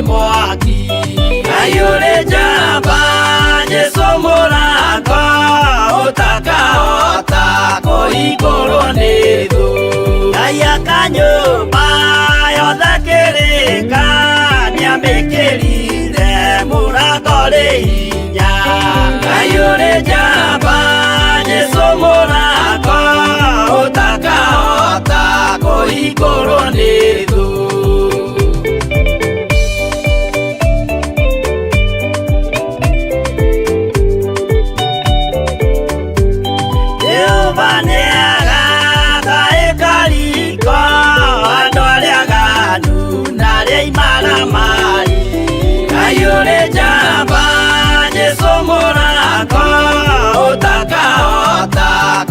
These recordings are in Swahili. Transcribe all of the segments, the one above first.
Mwaki ayure jamba Jesu murako utaka koigoro nithu ayaka nyumba yothe kirika niamikirire murako ri hinya ayure jamba Jesu murako utaka koigoro nithu ayure jamba Jesu murako utaka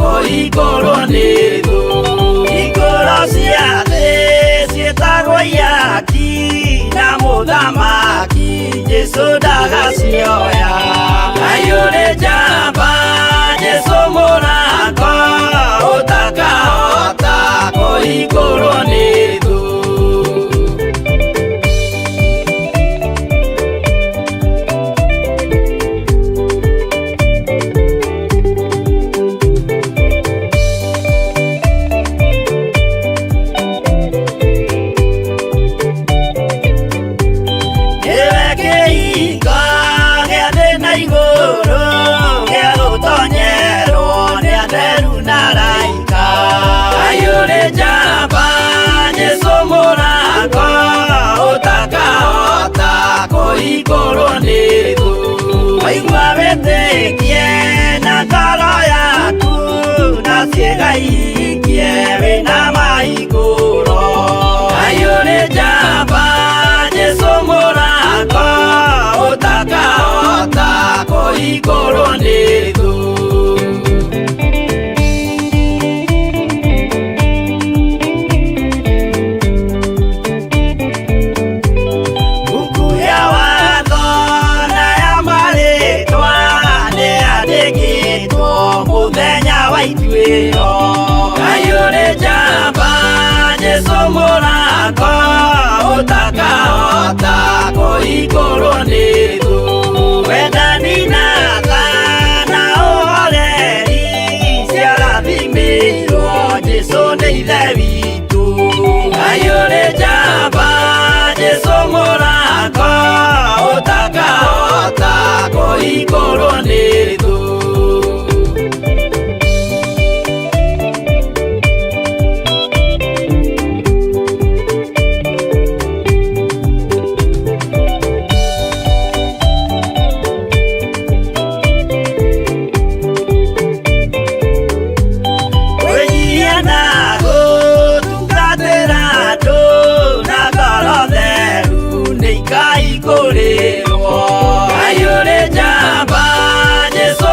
koigoro nithu igoro cia thi cietagwo iaki na muthamaki Jesu ndagacioya ayure jamba Jesu murako utaka koigoro nithu koigoro nithu waigua wĩtĩkie na ngoro yaku na ciĩga ikie wĩna mahingũro ayũrĩ njamba Jesu mũrako ũtakahota koigoro nithu ayũrĩ njamba Jesu mũrako ũtakahota koigoro nithu wendani na tha na ũhoreri ciarathimĩirwo Jesu nĩ ithe witũ ayũrĩ njamba Jesu mũrako ũtakahota koigoro nithu ayũrĩ njamba Jesu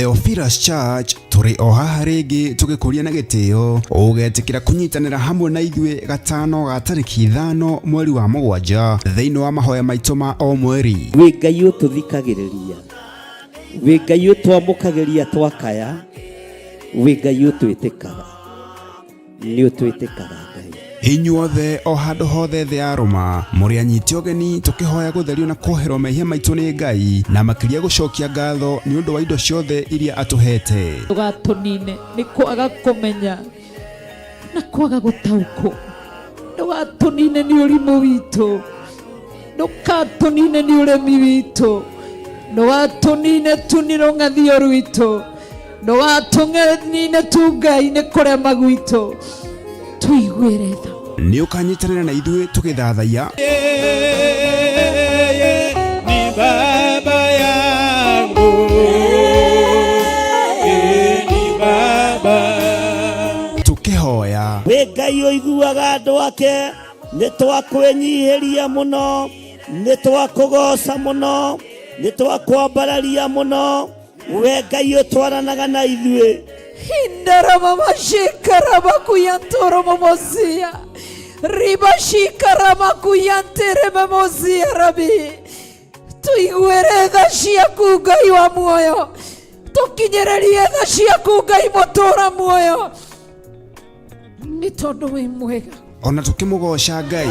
Theophilus Church turi o haha ringi tugikuria na gitio ugetikira kunyitanira hamwe na ithuĩ gatano ga tariki 5 mweri wa 7 thiini wa mahoya maitu ma o mweri. Wi Ngai ututhikagiriria, wi Ngai utwamukagiria twakaya, wi Ngai utwitikaga, ni utwitikaga Ngai. Inyuothe o handu hothe thĩ ya Roma muri anyiti ogeni tukihoya gutherio na kuoherwo mehia maitu ni Ngai na makiria gucokia ngatho ni undu wa indo ciothe iria atuhete. Tugatunine ni kwaga kumenya na kwaga gutauko, tugatunine ni urimu witu, tugatunine ni uremi witu, tugatunine tuniro ngathio rwitu, tugatunine tu Ngai ni kurema gwitu tuigwire tha ni ukanyitanira na ithuĩ tugithathaiya ni baba yangu, ni baba tukihoya. Wi Ngai uiguaga andu ake, ni twakwenyihiria muno, ni twakugoca muno, ni twakwambararia muno. Wi Ngai utwaranaga na ithuĩ. Hindara mama shikara makuyantoro mamozia riba shikara makuyantere mamozia rabi tuigwere tha ciaku Ngai wa muoyo, tukinyererie tha ciaku Ngai mutura muoyo, ni tondu wi mwega. Ona tukimugoca Ngai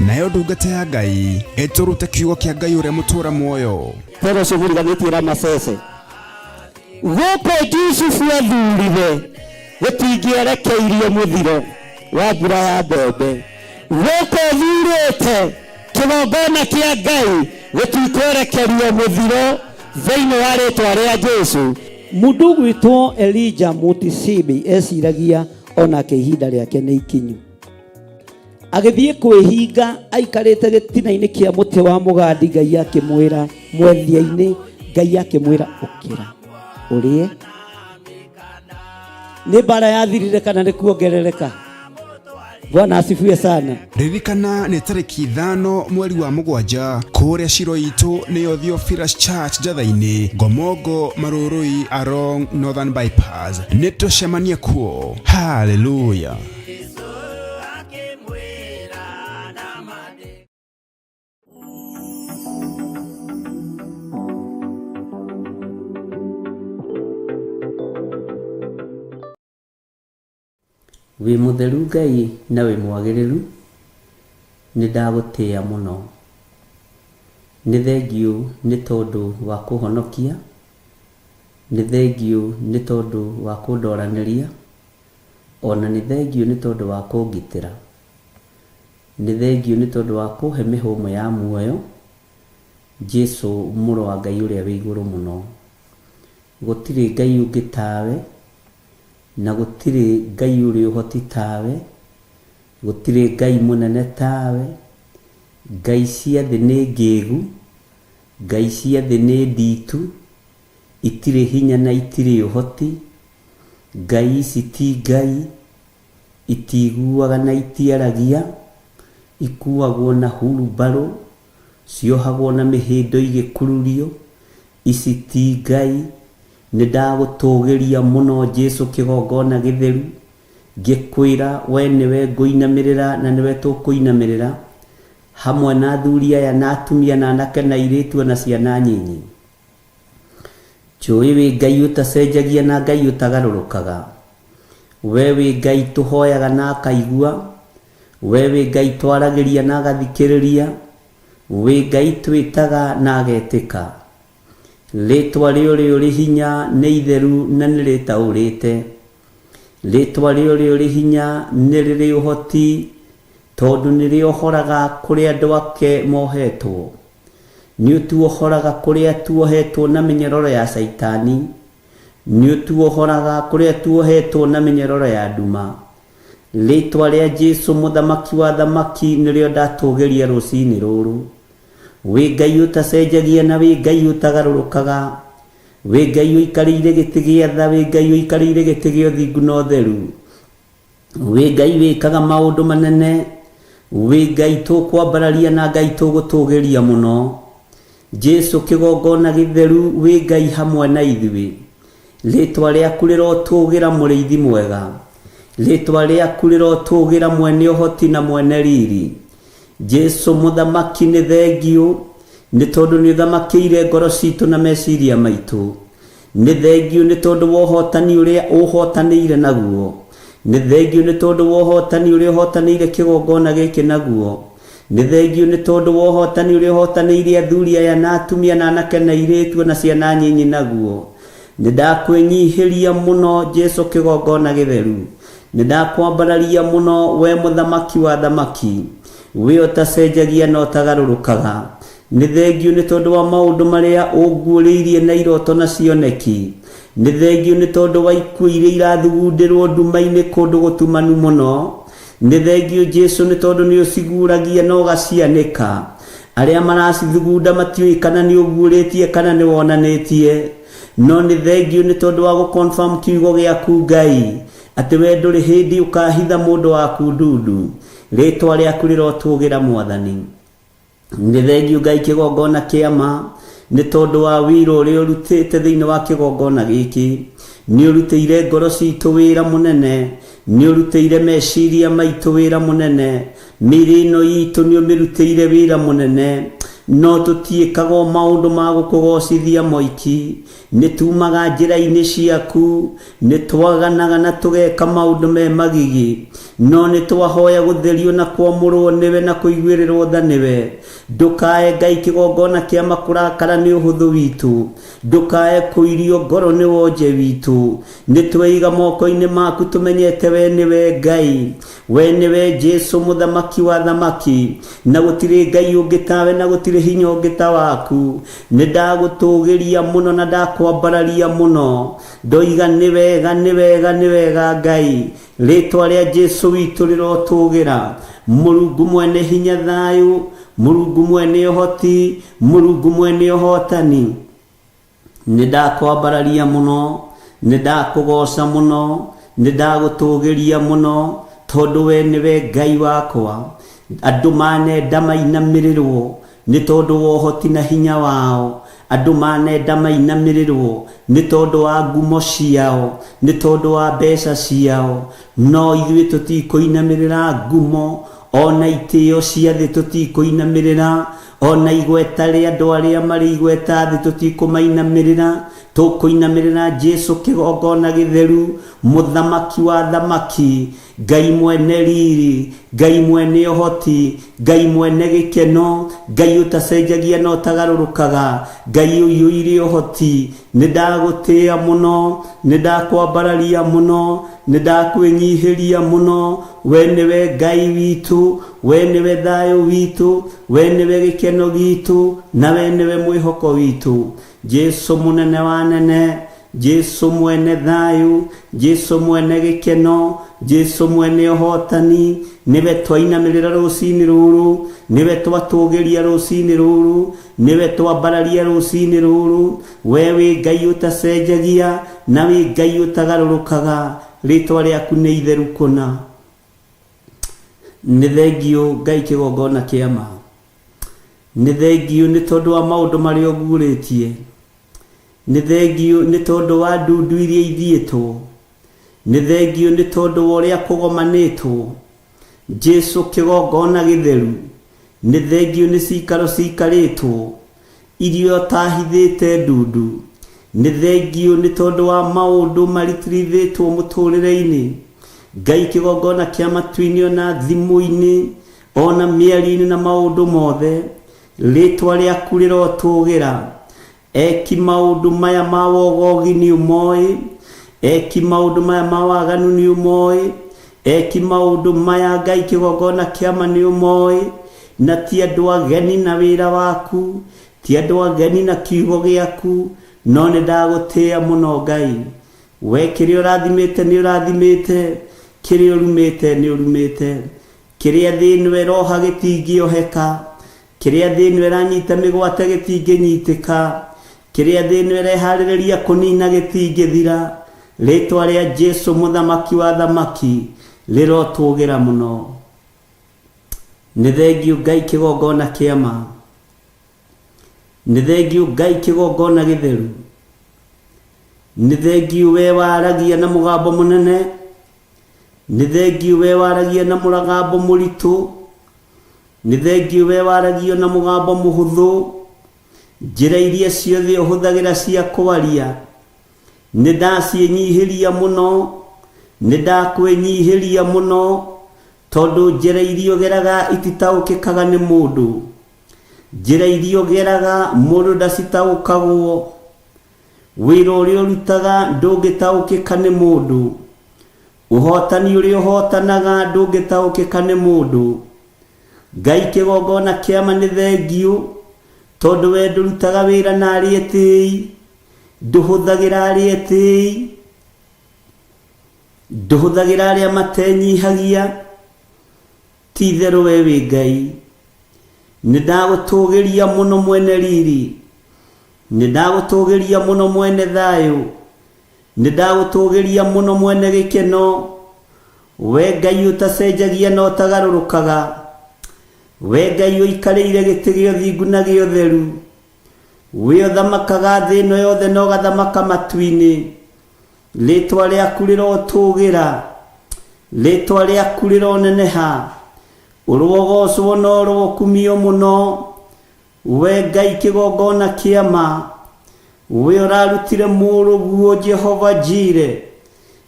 nayo ndungata ya Ngai iturute kiugo kia Ngai uria mutura muoyo. Pero civuriganitie Ramasese guko Jusufu athurire gutingierekeirie muthiro wa mbura ya mbembe, guko thurite kigongona kia Ngai gutikwerekeria muthiro thiini wa ritwa ria Jesu. Mundu gwitwo Elijah Mutisibi eciragia onake ihinda riake ni ikinyu, agithie kwihinga aikarite gitina-ini kia muti wa mugandi. Ngai akimwira mwethia-ini, Ngai akimwira ukira urie. Ni bara yathirire kana ni kuongerereka? Bwana asifiwe sana. Ririkana ni tariki 5 mweri wa 7 kuria ciro itu niyo Theophilus Church Njathaini, Ngomongo, Marurui along Northern Bypass. Nitucemanie kuo. Hallelujah. Wi mutheru Ngai na wi mwagiriru, ni ndagutia muno. Ni thengiu ni tondu wa kuhonokia, ni thengiu ni tondu wa kundoraniria, ona ni thengiu ni tondu wa kungitira, ni thengiu ni tondu wa kuhe mihumo ya muoyo. Jesu muru wa Ngai uria wi iguru muno. Gutiri Ngai ungi tawe, na gutiri Ngai uri uhoti tawe, gutiri Ngai munene tawe. Ngai cia thi ni ngigu, Ngai cia thi ni nditu, itiri hinya na itiri uhoti. Ngai ici ti Ngai, itiguaga na itiaragia, ikuagwo na hurumbarũ, ciohagwo na mihindo igikururio. Ici ti Ngai. Ni ndagutugiria muno Jesu kigongona githeru, ngikwira we niwe nguinamirira na niwe tukuinamirira, hamwe na athuri aya na atumia na anake na airitu na ciana nyinyi. Njui wi Ngai utacenjagia na Ngai utagarurukaga. We wi Ngai tuhoyaga na akaigua, we wi Ngai twaragiria na agathikiriria, wi Ngai twitaga na agetika. Ritwa rĩo rĩ hinya nĩ itheru na nĩ rĩtaũrĩte. Ritwa rĩo rĩ hinya nĩ rĩrĩ ũhoti, tondu nĩ rĩohoraga kũrĩa andũ ake mohetwo. Nĩ ũtuohoraga kũrĩa tuohetwo na mĩnyororo ya Saitani, nĩ ũtuohoraga kũrĩa tuohetwo na mĩnyororo ya nduma. Ritwa rĩa Jesu mũthamaki wa thamaki nĩrĩo ndatũgĩria rũcinĩ rũrũ. Wi Ngai utacenjagia na wi Ngai utagarurukaga, wi Ngai uikarĩire gĩtĩ gĩa tha, wi Ngai uikarĩire gĩtĩ gĩa ũthingu na ũtheru, wi Ngai wĩkaga maũndũ manene, wĩ Ngai tũkwambararia na Ngai tũgũtũgĩria mũno. Jesu kĩgongona gĩtheru, wĩ Ngai hamwe na ithuĩ. Rĩtwa rĩaku rĩrotũgĩra mũrĩithi mwega, rĩtwa rĩaku rĩrotũgĩra mwene ũhoti na mwene riri. Jesu mũthamaki nĩ thengio, nĩ tondũ nĩ ũthamakĩire ngoro citũ na meciria maitũ. Nĩ thengio nĩ tondũ wa ũhotani ũrĩa ũhotanĩire naguo. Nĩ thengio nĩ tondũ wa ũhotani ũrĩa ũhotanĩire kĩgongona gĩkĩ naguo. Nĩ thengio nĩ tondũ wa ũhotani ũrĩa ũhotanĩire athuri aya na atumia na anake na airĩtu na ciana nyinyi naguo. Nĩ ndakwĩnyihĩria mũno Jesu kĩgongona gĩtheru. Nĩ ndakwambararia mũno we mũthamaki wa thamaki, we ũtacenjagia na ũtagarũrũkaga. Nĩ thengio nĩ tondũ wa maũndũ marĩa ũnguũrĩirie na iroto na cioneki. Nĩ thengio nĩ tondũ wa ikuũ iria irathugundĩrwo nduma-inĩ kũndũ gũtumanu mũno. Nĩ thengio Jesu nĩ tondũ nĩ ũciguragia na ũgacianĩka. Arĩa maracithugunda matiũĩ kana nĩ ũguũrĩtie kana nĩ wonanĩtie. No nĩ thengio nĩ tondũ wa gũconfirm kiugo gĩaku Ngai, atĩ we ndũrĩ hĩndĩ ũkahitha mũndũ waku ndundu. Rĩtwa rĩaku rĩrotũgĩra Mwathani. Nĩ thengio Ngai kĩgongona kĩama, nĩ tondũ wa wĩra ũrĩa ũrutĩte thĩinĩ wa kĩgongona gĩkĩ. Nĩ ũrutĩire ngoro citũ wĩra mũnene, nĩ ũrutĩire meciria maitũ wĩra mũnene, mĩĩrĩ ĩno itũ nĩ ũmĩrutĩire wĩra mũnene. No tũtiĩkaga maũndũ ma gũkũgocithia moiki, nĩ tumaga njĩra-inĩ ciaku, nĩ twaganaga na tũgeka maũndũ me magigi. No nĩ twahoya gũtherio na kwamũrwo nĩwe na kũiguĩrĩrwo tha nĩwe. Ndũkae Ngai kĩgongona kĩama kũrakara nĩ ũhũthũ witũ, ndũkae kũirio ngoro nĩ wonje witũ. Nĩ tweiga moko-inĩ maku tũmenyete we nĩwe Ngai, we nĩwe Jesu mũthamaki wa thamaki, na gũtirĩ Ngai ũngĩ tawe na gũtirĩ hinya ũngĩ ta waku. Nĩ ndagũtũgĩria mũno na ndakwambararia mũno, ndoiga nĩ wega nĩ wega nĩ wega Ngai. Rĩtwa rĩa Jesu witũ rĩrotũgĩra. Mũrungu mwene hinya thayũ, Mũrungu mwene ũhoti, Mũrungu mwene ũhotani. Nĩ ndakwambararia mũno, nĩ ndakũgoca mũno, nĩ ndagũtũgĩria mũno, tondũ we nĩwe Ngai wakwa. Andũ manenda mainamĩrĩrwo nĩ tondũ wa ũhoti na hinya wao. Andũ manenda mainamĩrĩrwo nĩ tondũ wa ngumo ciao, nĩ tondũ wa mbeca ciao. No ithuĩ tũtikũinamĩrĩra ngumo, ona itĩo cia thĩ tũtikũinamĩrĩra, ona igweta rĩa andũ arĩa marĩ igweta thĩ tũtikũmainamĩrĩra. Tũkũinamĩrĩra Jesu kĩgongona gĩtheru, mũthamaki wa thamaki, Ngai mwene riri, Ngai mwene ũhoti, Ngai mwene gĩkeno, Ngai ũtacenjagia na ũtagarũrũkaga, Ngai ũiyũire ũhoti. Nĩ ndagũtĩĩa mũno, nĩ ndakwambararia mũno, nĩ ndakwĩnyihĩria mũno. We nĩwe Ngai witũ, we nĩwe thayũ witũ, we nĩwe gĩkeno gitũ, na we nĩwe mwĩhoko witũ. Jesu mũnene wa nene, Jesu mwene thayũ, Jesu mwene gĩkeno, Jesu mwene ũhotani. Nĩwe twainamĩrĩra rũcinĩ rũrũ, nĩwe twatũgĩria rũcinĩ rũrũ, nĩwe twambararia rũcinĩ rũrũ. We wĩ Ngai ũtacenjagia na wĩ Ngai ũtagarũrũkaga. Rĩtwa rĩaku nĩ itheru kũna. Nĩ thengio Ngai kĩgongona kĩama. Nĩ thengio nĩ tondũ wa maũndũ marĩa ũguũrĩtie. Nĩ thengio nĩ tondũ wa ndundu iria ithiĩtwo. Nĩ thengio nĩ tondũ wa ũrĩa kũgomanĩtwo. Jesu kĩgongona gĩtheru. Nĩ thengio nĩ cikaro cikarĩtwo, irio tahithĩte ndundu. Nĩ thengio nĩ tondũ wa maũndũ maritirithĩtwo mũtũrĩre-inĩ. Ngai kĩgongona kĩa matu-inĩ ona thimũ-inĩ ona mĩario-inĩ na maũndũ mothe. Rĩtwa rĩaku rĩrotũgĩra. Eki maũndũ maya ma wogogi nĩ ũmoĩ, eki maũndũ maya ma waganu nĩ ũmoĩ, eki maũndũ maya Ngai kĩgongona kĩama nĩ ũmoĩ. Na ti andũ ageni na wĩra waku, ti andũ ageni na kiugo gĩaku, no nĩ ndagũtĩĩa mũno Ngai. We kĩrĩa ũrathimĩte nĩ ũrathimĩte, kĩrĩa ũrumĩte nĩ ũrumĩte. Kĩrĩa thĩinĩ roha gĩtingĩoheka, kĩrĩa thĩinĩ ranyita mĩgwate gĩtingĩnyitĩka, kĩrĩa thĩinĩ reharĩrĩria kũnina gĩtingĩthira. Rĩtwa rĩa Jesu mũthamaki wa thamaki rĩrotũgĩra mũno. nĩ thengiũ Ngai kĩgongona kĩa ma, nĩ thengiũ Ngai kĩgongona gĩtheru, nĩ thengiũ we waragia na mũgambo mũnene, nĩ thengiũ we waragia na mũgambo mũritũ, nĩ thengiũ we waragia na mũgambo mũhũthũ, njĩra iria ciothe ũhũthagĩra cia kwaria nĩ ndaciĩnyihĩria mũno, nĩ ndakwĩnyihĩria mũno, tondũ njĩra iria ũgeraga ititaũkĩkaga nĩ mũndũ, njĩra iria ũgeraga mũndũ ndacitaũkagwo, wĩra ũrĩa ũrutaga ndũngĩtaũkĩka nĩ mũndũ, ũhotani ũrĩa ũhotanaga ndũngĩtaũkĩka nĩ mũndũ. Ngai kĩgongona kĩa ma nĩ thengiũ, tondũ we ndũrutaga wĩra na arĩa etĩĩi, ndũhũthagĩra arĩa etĩĩi, ndũhũthagĩra arĩa matenyihagia, ti itherũ we wĩ Ngai. Nĩ ndagũtũgĩria mũno mwene riri, nĩ ndagũtũgĩria mũno mwene thayũ, nĩ ndagũtũgĩria mũno mwene gĩkeno, we Ngai ũtacenjagia na ũtagarũrũkaga, we Ngai ũikarĩire gĩtĩ gĩa ũthingu na gĩa ũtheru, we ũthamakaga thĩ ĩno yothe na ũgathamaka matu-inĩ, rĩtwa rĩaku rĩrotũgĩra, rĩtwa rĩaku rĩroneneha, ũrogocwo na ũrokumio mũno, we Ngai kĩgongona kĩa ma, we ũrarutire mũrũguo Jehova Jire,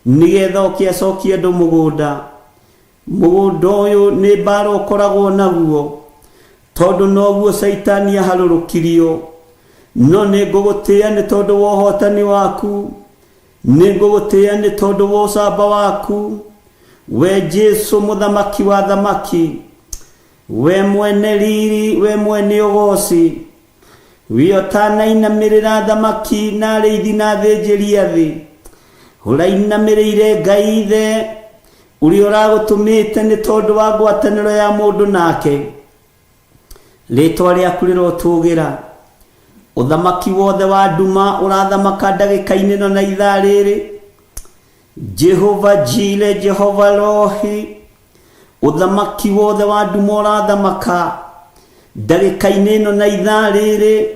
nĩgetha ũkĩacokia andũ mũgũnda. Mũgũnda ũyũ nĩ mbara ũkoragwo naguo, tondũ noguo Saitani aharũrũkirio, no nĩ ngũgũtĩĩa nĩ tondũ wa ũhotani waku, nĩ ngũgũtĩĩa nĩ tondũ wa ũcamba waku, we Jesu mũthamaki wa thamaki, we mwene riri, we mwene ũgoci, we ũtanainamĩrĩra thamaki na arĩithi na athĩnjĩri a thĩ, ũrainamĩrĩire Ngai ithe ũrĩa ũragũtũmĩte nĩ tondũ wa ngwatanĩro ya mũndũ nake, rĩtwa rĩaku rĩrotũgĩra. Ũthamaki wothe wa nduma ũrathamaka ndagĩka-inĩ ĩno na ithaa rĩrĩ, Jehova Jire, Jehova Rohi, ũthamaki wothe wa nduma ũrathamaka ndagĩka-inĩ ĩno na ithaa rĩrĩ,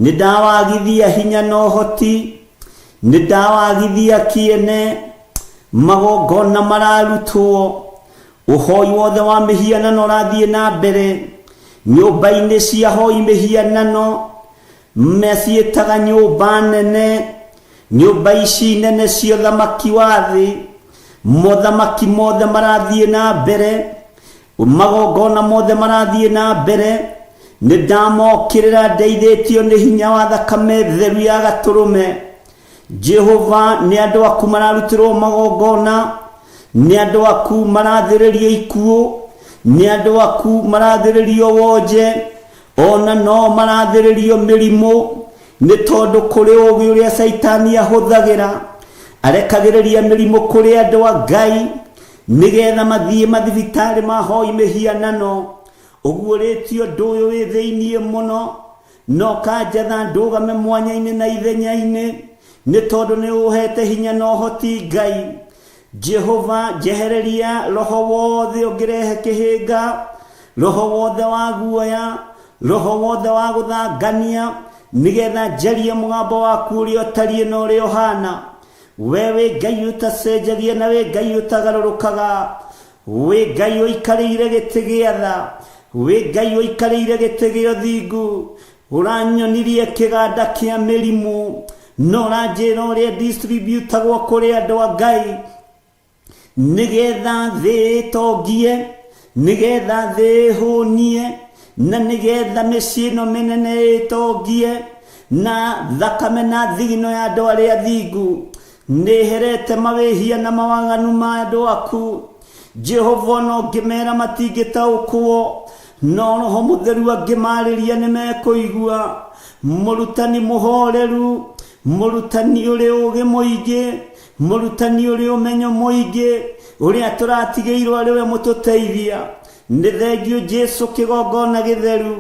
nĩ ndawagithia hinya na ũhoti, nĩ ndawagithia kĩene, magongona mararutwo, ũhoi wothe wa mĩhianano ũrathiĩ na mbere, nyũmba-inĩ cia hoi mĩhianano maciĩtaga nyũmba nene, nyũmba ici nene cia ũthamaki wa thĩ, mothamaki mothe marathiĩ na mbere, magongona mothe marathiĩ na mbere, nĩ ndamokĩrĩra ndeithĩtio nĩ hinya wa thakame theru ya gatũrũme. Jehova, nĩ andũ aku mararutĩrwo magongona, nĩ andũ aku marathĩrĩrio ikuũ, nĩ andũ aku marathĩrĩrio wonje, ona no marathĩrĩrio mĩrimũ, nĩ tondũ kũrĩ ũũgĩ ũrĩa Saitani ahũthagĩra, arekagĩrĩria mĩrimũ kũrĩ andũ a Ngai, nĩgetha mathiĩ mathibitarĩ mahoi mĩhianano. Ũguũrĩtio ũndũ ũyũ wĩ thĩiniĩ mũno, no kanjatha ndũgame mwanya-inĩ na ithenya-inĩ, nĩ tondũ nĩ ũhete hinya na ũhoti Ngai. Jehova, njehereria roho wothe ũngĩrehe kĩhĩnga, roho wothe wa guoya, roho wothe wa gũthangania, nĩgetha njarie mũgambo waku ũrĩa ũtariĩ na ũrĩa ũhana. We wĩ Ngai ũtacenjagia na wĩ Ngai ũtagarũrũkaga, wĩ Ngai ũikarĩire gĩtĩ gĩa tha, wĩ Ngai ũikarĩire gĩtĩ gĩa ũthingu, ũranyonirie kĩganda kĩa mĩrimũ, no ũranjĩra ũrĩa distributagwo kũrĩ andũ a Ngai, nĩgetha thĩ ĩtongie, nĩgetha thĩ ĩhũnie, na nĩgetha mĩciĩ ĩno mĩnene ĩtongie, na thakame na thigino ya andũ arĩa athingu nĩherete mawĩhia na mawaganu ma andũ aku. Jehova, no ngĩmera matingĩtaũkwo, no Roho Mũtheru angĩmarĩria nĩmekũigua. Mũrutani mũhoreru, mũrutani ũrĩ ũũgĩ mũingĩ, mũrutani ũrĩ ũmenyo mũingĩ, ũrĩa tũratigĩirwo arĩ we mũtũteithia. Nĩ thengiũ Jesu kĩgongona gĩtheru,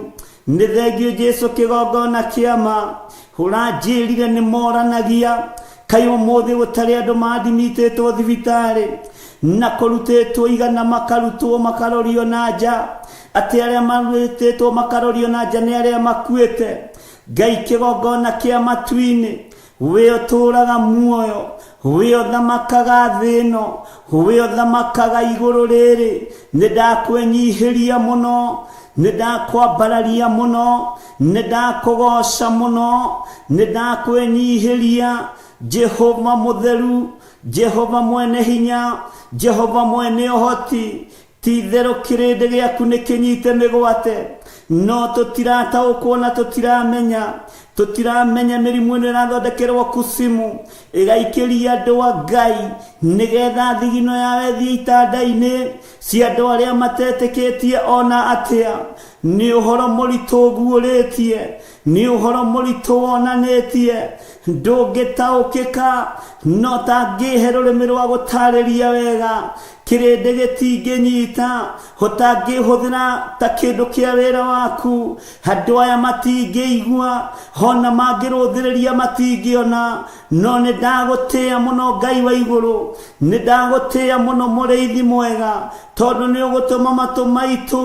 nĩ thengiũ Jesu kĩgongona kĩa ma, ũranjĩrire nĩ moranagia, kaĩ ũmũthĩ gũtarĩ andũ mathimitĩtwo thibitarĩ na kũrutĩtwo igana makarutwo makarorio na nja, ati aria marwĩtĩtwo makarorio na nja nĩ arĩa makuĩte. Ngai kĩgongona kĩa matu-inĩ, we ũtũũraga muoyo, we ũthamakaga thĩ ĩno, we ũthamakaga igũrũ rĩrĩ. Nĩ ndakwĩnyihĩria mũno, nĩ ndakwambararia mũno, nĩ ndakũgoca mũno, nĩ ndakwĩnyihĩria. Jehova mũtheru, Jehova mwene hinya, Jehova mwene ũhoti, ti-itherũ kĩrĩndĩ gĩaku nĩ kĩnyite mĩgwate, no tũtirataũkwo na tũtiramenya mĩrimũ ĩno ĩrathondekerwo kusimu ĩgaikĩria andũ a Ngai nĩgetha thigino yawe thiĩ itanda-inĩ cia andũ arĩa matetĩkĩtie ona atĩa. Nĩ ũhoro mũritũ ũguũrĩtie, nĩ ũhoro mũritũ wonanĩtie, ndũngĩtaũkĩka no tangĩhe rũrĩmĩ rwa gũtarĩria wega. Kĩrĩndĩ gĩtingĩnyita, ũtangĩhũthĩra ta kĩndũ kĩa wĩra waku. Andũ aya matingĩigua, ona mangĩrũthĩrĩria matingĩona, no nĩ ndagũtĩĩa mũno Ngai wa igũrũ, nĩ ndagũtĩĩa mũno mũrĩithi mwega, tondũ nĩ ũgũtũma matũ maitũ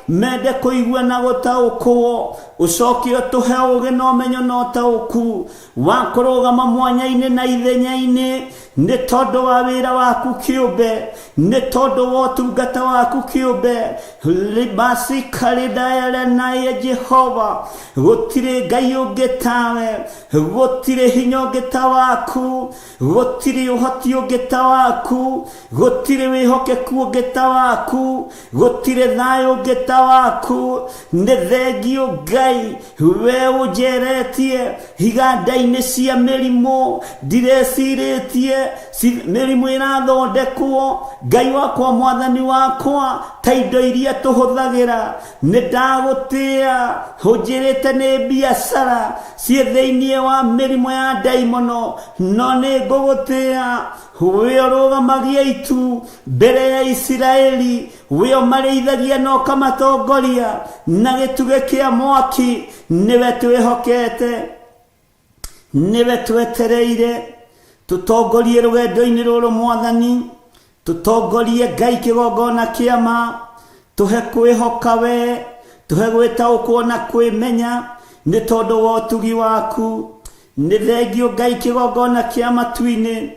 mende kũigua na gũtaũkwo. Ũcoke ũtũhe ũũgĩ na ũmenyo na ũtaũku wa kũrũgama mwanya-inĩ na ithenya-inĩ, nĩ tondũ wa wĩra waku kĩũmbe, nĩ tondũ wa ũtungata waku kĩũmbe. Libasi karidaya naye Jehova, gũtirĩ Ngai ũngĩ tawe, gũtirĩ hinya ũngĩ ta waku, gũtirĩ ũhoti ũngĩ ta waku, gũtirĩ wĩhokeku ũngĩ ta waku, gũtirĩ thayũ ũngĩ ta waku. Nĩ thengio Ngai, we ũnjeretie iganda-inĩ cia mĩrimũ, ndirĩcirĩtie mĩrimũ ĩrathondekwo. Ngai wakwa, mwathani wakwa, ta indo iria tũhũthagĩra. Nĩ ndagũtĩĩa, ũnjĩrĩte nĩ biacara ciĩ thĩinĩ wa mĩrimũ ya ndaimono, no nĩ ngũgũtĩĩa. We ũrũgamagia itu mbere ya Isiraeli, we ũmarĩithagia na ũkamatongoria na gĩtugĩ kĩa mwaki. Nĩwe twĩhokete, nĩwe twetereire. Tũtongorie rũgendo-inĩ rũrũ Mwathani, tũtongorie Ngai kĩgongona kĩa ma, tũhe kwĩhoka we, tũhe gwĩtaũkwo na kwĩmenya nĩ tondũ wa ũtugi waku. Nĩ thengio Ngai kĩgongona kĩa matu-inĩ,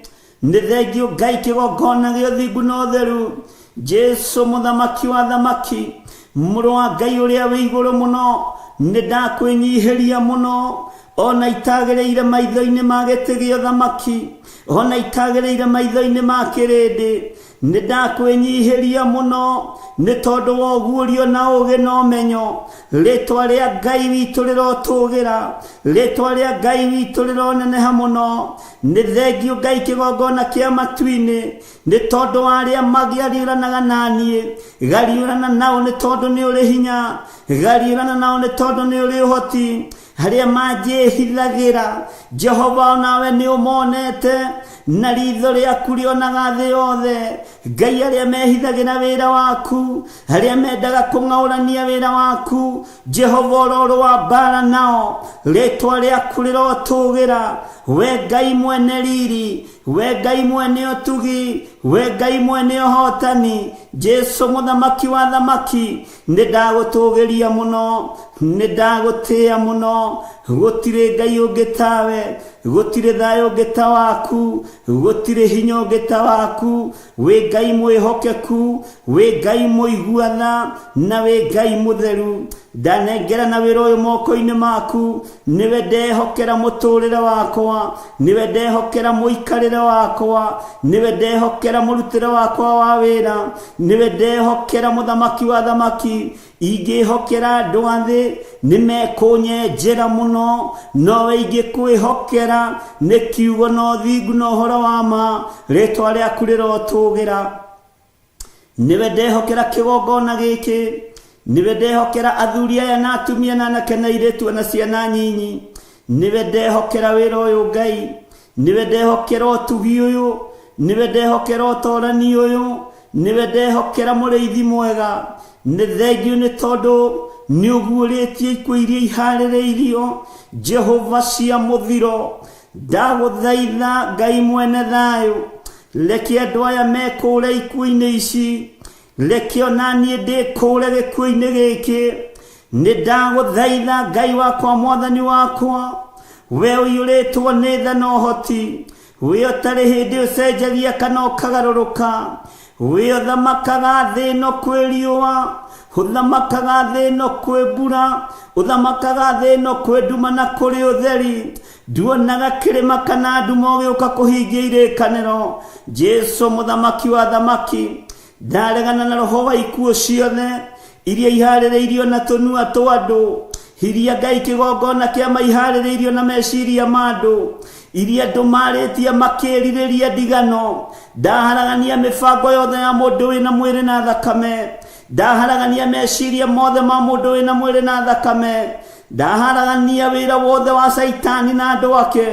nĩ thengio Ngai kĩgongona gĩa ũthingu na ũtheru. Jesu mũthamaki wa thamaki, mũrũ wa Ngai ũrĩa wĩ igũrũ mũno, nĩ ndakwĩnyihĩria mũno, ona itagĩrĩire maitho-inĩ ma gĩtĩ gĩa ũthamaki, ona itagĩrĩire maitho-inĩ ma kĩrĩndĩ. Nĩ ndakwĩnyihĩria mũno nĩ tondũ wa ũguũrio na ũũgĩ na ũmenyo. Rĩtwa rĩa Ngai witũ rĩrotũũgĩra, rĩtwa rĩa Ngai witũ rĩroneneha mũno. Nĩ thengio Ngai kĩgongona kĩa matu-inĩ, nĩ tondũ wa arĩa magariũranaga naniĩ. Gariũrana nao nĩ tondũ nĩ ũrĩ hinya, gariũrana nao nĩ tondũ nĩ ũrĩ ũhoti. Harĩa manjĩhithagĩra, Jehova nawe nĩ ũmonete, na ritho rĩaku rĩonaga thĩ yothe. Ngai arĩa mehithagĩra wĩra waku, arĩa mendaga kũng'aũrania wĩra waku, Jehova ũroro wa mbara nao, rĩtwa rĩaku rĩrotũũgĩra. We Ngai mwene riri, we Ngai mwene ũtugi, we Ngai mwene ũhotani, Jesu mũthamaki wa thamaki, nĩ ndagũtũũgĩria mũno, nĩ ndagũtĩĩa mũno. Gũtirĩ Ngai ũngĩ tawe, gũtirĩ thayũ ũngĩ ta waku, gũtirĩ hinya ũngĩ ta waku. We Ngai mwĩhokeku, we Ngai mũiguatha, na we Ngai mũtheru. Ndanengera na wĩra ũyũ moko-inĩ maku, nĩwe ndehokera mũtũũrĩre wakwa, nĩwe ndehokera mũikarĩre wakwa, nĩwe ndehokera mũrutĩre wakwa wa wĩra, nĩwe ndehokera mũthamaki wa thamaki. Ingĩhokera andũ a thĩ nĩmekũnyenjera mũno, nowe ingĩkwĩhokera nĩ kiugo na ũthingu na ũhoro wa ma. Rĩtwa rĩaku rĩrotũũgĩra. Nĩwe ndehokera kĩgongona gĩkĩ, nĩwe ndehokera athuri aya na atumia na anake na airĩtu na ciana nyinyi. Nĩwe ndehokera wĩra ũyũ Ngai, nĩwe ndehokera ũtugi ũyũ, nĩwe ndehokera ũtoorani ũyũ, nĩwe ndehokera mũrĩithi mwega. Nĩ thengio nĩ tondũ nĩ ũguũrĩtie ikuũ iria iharĩrĩirio, Jehova cia mũthiro. Ndagũthaitha Ngai mwene thayũ, reke andũ aya mekũũre ikuũ-inĩ ici, reke onanie ndĩkũũre gĩkuũ-inĩ gĩkĩ. Nĩ ndagũthaitha Ngai wakwa Mwathani wakwa, we ũiyũrĩtwo nĩ tha na ũhoti, we ũtarĩ hĩndĩ ũcenjagia kana ũkagarũrũka, we ũthamakaga thĩ ĩno kwĩ riũa, ũthamakaga thĩ ĩno kwĩ mbura, ũthamakaga thĩ ĩno kwĩ nduma na kũrĩ ũtheri. Nduonaga kĩrĩma kana nduma ũgĩũka kũhingia irĩkanĩro. Jesu mũthamaki wa thamaki, ndaregana na roho wa ikuũ ciothe iria iharĩrĩirio na tũnua twa andũ, iria Ngai kĩgongona kĩa maiharĩrĩirio na meciria ma andũ, iria andũ marĩtie makĩrirĩria ndigano. Ndaharagania mĩbango yothe ya mũndũ wĩna mwĩrĩ na thakame, ndaharagania meciria mothe ma mũndũ wĩna mwĩrĩ na thakame, ndaharagania wĩra wothe wa Saitani na andũ ake.